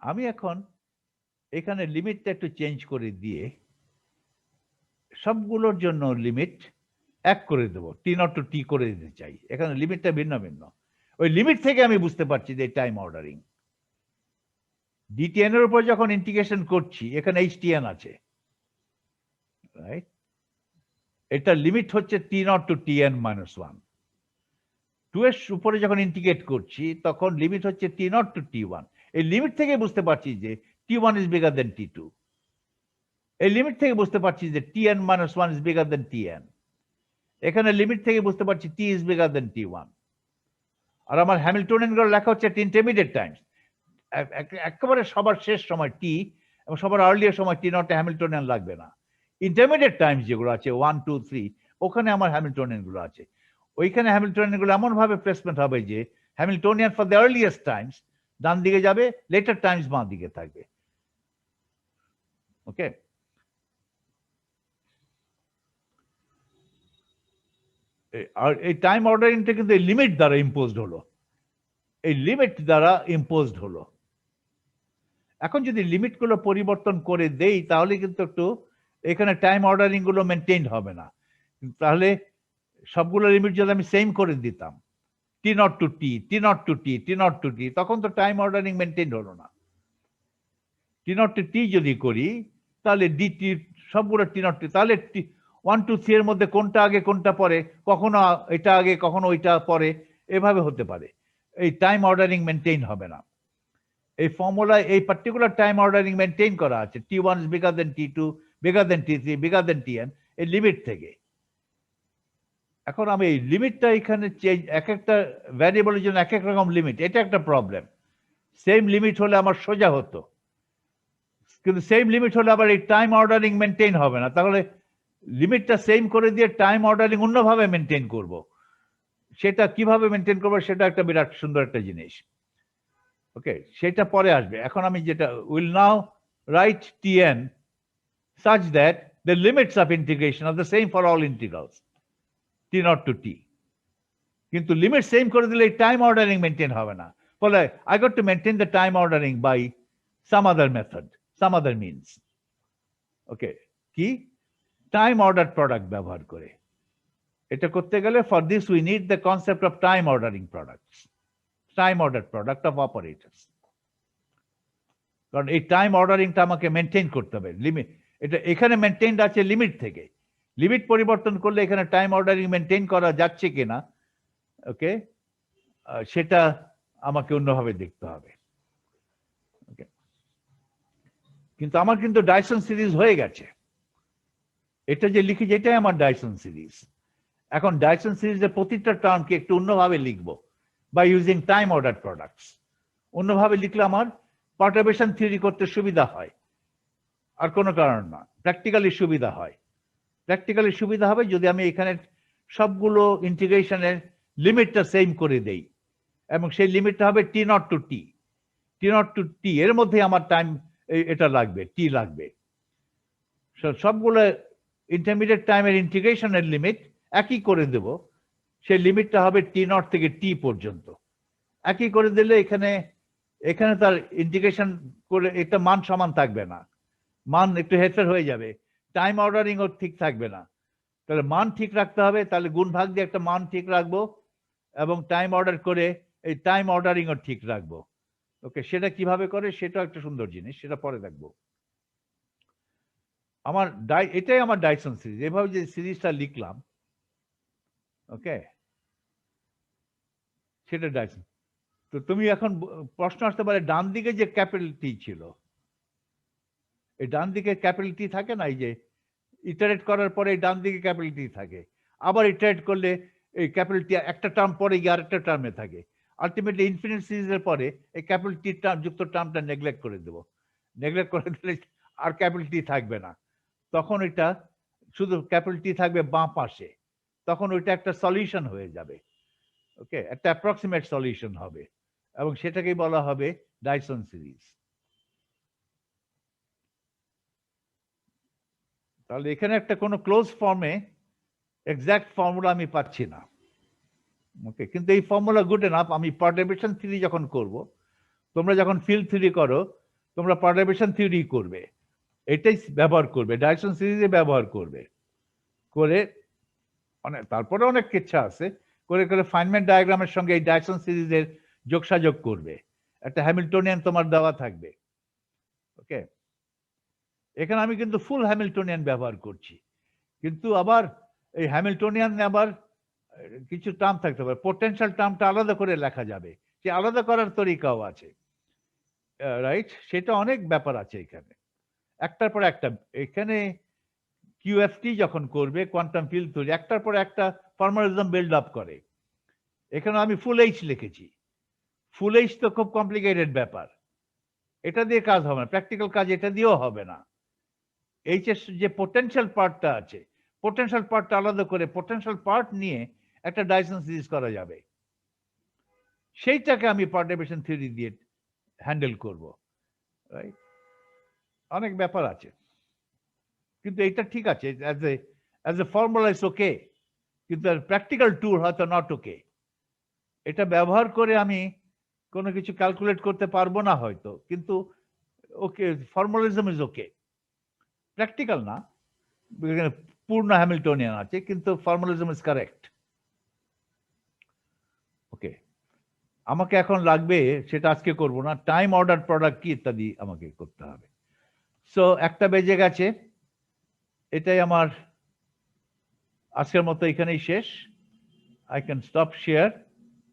আমি এখন এখানে লিমিটটা একটু চেঞ্জ করে দিয়ে সবগুলোর জন্য লিমিট 1 করে দেবো, T0 to T করে দিতে চাই। এখানে লিমিটটা ভিন্ন ভিন্ন, ওই লিমিট থেকে আমি বুঝতে পারছি যে টাইম অর্ডারিং। DTN এর উপর যখন ইন্টিগ্রেশন করছি, এখানে HTN আছে, রাইট? এটা লিমিট হচ্ছে T0 to Tn-1। 2 এর উপরে যখন ইন্টিগ্রেট করছি তখন লিমিট হচ্ছে T0 to T1। এই লিমিট থেকে বুঝতে পারছি যে T1 is bigger than T2। এই লিমিট থেকে বুঝতে পারছি যে Tn-1 is bigger than Tn। এখানে লিমিট থেকে বুঝতে পারছি T is bigger than T1। আর আমার হ্যামিল্টনিয়ান গুলো লেখা হচ্ছে ইন্টারমিডিয়েট টাইমস, একেবারে সবার শেষ সময় T এবং সবার আর্লিয়ার সময় T0 হ্যামিল্টনিয়ান লাগবে না। ইন্টারমিডিয়েট টাইমস যেগুলো আছে 1, 2, 3, ওখানে আমার হ্যামিল্টনিয়ান গুলো আছে। ওইখানে হ্যামিল্টনিয়ান গুলো এমন ভাবে প্লেসমেন্ট হবে যে Hamiltonian for the earliest times ডান দিকে যাবে, লেটার টাইমস বাঁ দিকে থাকবে। ওকে, আর এই টাইম অর্ডারিংটা কিন্তু এই লিমিট দ্বারা ইম্পোজড হলো, এই লিমিট দ্বারা ইম্পোজড হলো। এখন যদি লিমিটগুলো পরিবর্তন করে দেই তাহলে কিন্তু একটু এখানে টাইম অর্ডারিং গুলো মেনটেন হবে না। তাহলে সবগুলো লিমিট যদি আমি সেম করে দিতাম, T0 to T, T0 to T, T0 to T, তখন তো টাইম অর্ডারিং মেনটেন হলো না। T0 to T যদি করি তাহলে DT সবগুলো T0 to, তাহলে 1, 2, 3 এর মধ্যে কোনটা আগে কোনটা পরে, কখনো এটা আগে কখনো ওইটা পরে, এভাবে হতে পারে। এই টাইম অর্ডারিং মেনটেন হবে না। এই ফর্মুলায় এই পার্টিকুলার টাইম অর্ডারিং মেনটেন করা আছে, T1 is bigger than T2, bigger than T3, bigger than Tn, এই লিমিট থেকে। এখন আমি এই লিমিটটা এখানে চেঞ্জ, এক একটা ভ্যারিয়েবলের জন্য এক এক রকম লিমিট, এটা একটা প্রবলেম। সেম লিমিট হলে আমার সোজা হতো, কিন্তু সেম লিমিট হলে আবার এই টাইম অর্ডারিং মেনটেন হবে না। তাহলে লিমিটটা সেম করে দিয়ে টাইম অর্ডারিং অন্যভাবে মেনটেন করব। সেটা কিভাবে মেনটেন করবো, সেটা একটা বিরাট সুন্দর একটা জিনিস। ওকে, সেটা পরে আসবে। এখন আমি যেটা will now right Tn such that the limits of integration are the same for all integrals T0 to T, কিন্তু লিমিট সেম করে দিলে টাইম অর্ডারিং মেনটেন হবে না। ফলে I got to maintain the time ordering by some other method, some other means. ওকে, কি? Time order product ব্যবহার করে। এটা করতে গেলে for this we need the concept of time ordering products, time ordered product of operators. কারণ এই time অর্ডারিংটা আমাকে maintain করতে হবে। লিমিট এটা এখানে মেনটেনড আছে লিমিট থেকে, লিমিট পরিবর্তন করলে এখানে টাইম অর্ডারিং মেনটেন করা যাচ্ছে কিনা, ওকে, সেটা আমাকে অন্যভাবে দেখতে হবে। ওকে, কিন্তু আমার কিন্তু ডাইসন সিরিজ হয়ে গেছে। এটা যে লিখেছি এটাই আমার ডাইসন সিরিজ। এখন ডাইসন সিরিজের প্রতিটা টার্মকে একটু অন্যভাবে লিখবো by using time order products. অন্যভাবে লিখলে আমার পার্টারবেশন থিওরি করতে সুবিধা হয়, আর কোনো কারণ না। প্র্যাকটিক্যালি সুবিধা হয়, প্র্যাকটিক্যালি সুবিধা হবে যদি আমি এখানে সবগুলো ইন্টিগ্রেশনের লিমিটটা সেম করে দেই, এবং সেই লিমিটটা হবে T0 to T, T0 to T, এর মধ্যে আমার টাইম এটা লাগবে, T লাগবে। সবগুলো ইন্টারমিডিয়েট টাইমের ইন্টিগ্রেশনের লিমিট একই করে দেব, সেই লিমিটটা হবে T0 থেকে T পর্যন্ত। একই করে দিলে এখানে এখানে তার ইন্টিগ্রেশন করে একটা মান সমান থাকবে না, মান একটু হেরফের হয়ে যাবে, টাইম অর্ডারিং ও ঠিক থাকবে না। তাহলে মান ঠিক রাখতে হবে, তাহলে গুণ ভাগ দিয়ে একটা মান ঠিক রাখবো, এবং টাইম অর্ডার করে এই টাইম অর্ডারিং ও ঠিক রাখবো। ওকে, সেটা কিভাবে করে সেটা একটা সুন্দর জিনিস, সেটা পরে দেখবো। আমার এটাই আমার ডাইসন সিরিজ, এভাবে যে সিরিজটা লিখলাম, ওকে, সেটা ডাইসন। তো তুমি এখন প্রশ্ন আসতে পারে ডান দিকে যে ক্যাপিটাল টি ছিল, এই ডান দিকে ক্যাপিটাল টি থাকে না, এই যে ইটারেট করার পরে ডান দিকে ক্যাপিটাল টি থাকে, আবার ইটারেট করলে এই ক্যাপিটাল টি একটা টার্ম পরে গিয়ে আরেকটা টার্মে থাকে। আলটিমেটলি ইনফিনিট সিরিজের পরে এই ক্যাপিটাল টি টার্ম যুক্ত টার্মটা নেগলেক্ট করে দেবো, নেগলেক্ট করে দিলে আর ক্যাপিটাল টি থাকবে না, তখন এটা শুধু ক্যাপিটাল টি থাকবে বাঁ পাশে, তখন ওইটা একটা সলিউশন হয়ে যাবে। ওকে, একটা অ্যাপ্রক্সিমেট সলিউশন হবে, এবং সেটাকেই বলা হবে ডাইসন সিরিজ। তাহলে এখানে একটা কোনো ক্লোজ ফর্মে এক্সাক্ট ফর্মুলা আমি পাচ্ছি না। ওকে, কিন্তু এই ফর্মুলা গুড এনাফ। আমি পার্টারবেশন থিওরি যখন করব, তোমরা যখন ফিল্ড থিওরি করো, তোমরা পার্টারবেশন থিওরি করবে, এটাই ব্যবহার করবে, ডাইসন সিরিজে ব্যবহার করবে, করে অনেক তারপরে অনেক ইচ্ছা আছে করে করে ফাইনম্যান ডায়াগ্রামের সঙ্গে এই ডাইসন সিরিজের যোগসাযোগ করবে, একটা হ্যামিল্টনিয়ান তোমার দেওয়া থাকবে। ওকে, এখানে আমি কিন্তু ফুল হ্যামিল্টনিয়ান ব্যবহার করছি, কিন্তু আবার এই হ্যামিল্টনিয়ান আবার কিছু টার্ম থাকতে পারে, পোটেনশিয়াল টার্মটা আলাদা করে লেখা যাবে, সে আলাদা করার তরিকাও আছে, রাইট? সেটা অনেক ব্যাপার আছে এখানে, একটার পর একটা। এখানে কিউএফটি যখন করবে কোয়ান্টাম ফিল্ড থিওরি, একটার পর একটা ফর্মালিজম বিল্ড আপ করে। এখানে আমি ফুল এইচ লিখেছি, ফুল এইচ তো খুব কমপ্লিকেটেড ব্যাপার, এটা দিয়ে কাজ হবে না, প্র্যাকটিক্যাল কাজ এটা দিয়েও হবে না। এইচ এর যে পোটেনশিয়াল পার্টটা আছে, পোটেনশিয়াল পার্টটা আলাদা করে পোটেনশিয়াল পার্ট নিয়ে একটা ডাইসন সিরিজ করা যাবে, সেইটাকে আমি পার্টারবেশন থিওরি দিয়ে হ্যান্ডেল করব, রাইট? অনেক ব্যাপার আছে, কিন্তু এটা ঠিক আছে, as a formula is okay, কিন্তু প্র্যাকটিক্যাল টুল হয়তো নট ওকে। এটা ব্যবহার করে আমি কোনো কিছু ক্যালকুলেট করতে পারবো না হয়তো, কিন্তু ওকে, ফর্মালিজম ইজ ওকে, প্র্যাকটিক্যাল না, পূর্ণ হ্যামিল্টনিয়ান আছে, কিন্তু ফর্মালিজম ইজ কারেক্ট। ওকে, আমাকে এখন লাগবে, সেটা আজকে করব না, টাইম অর্ডার প্রোডাক্ট কি ইত্যাদি আমাকে করতে হবে। সো একটা বেজে গেছে, এটাই আমার আজকের মতো এখানেই শেষ। I can stop share.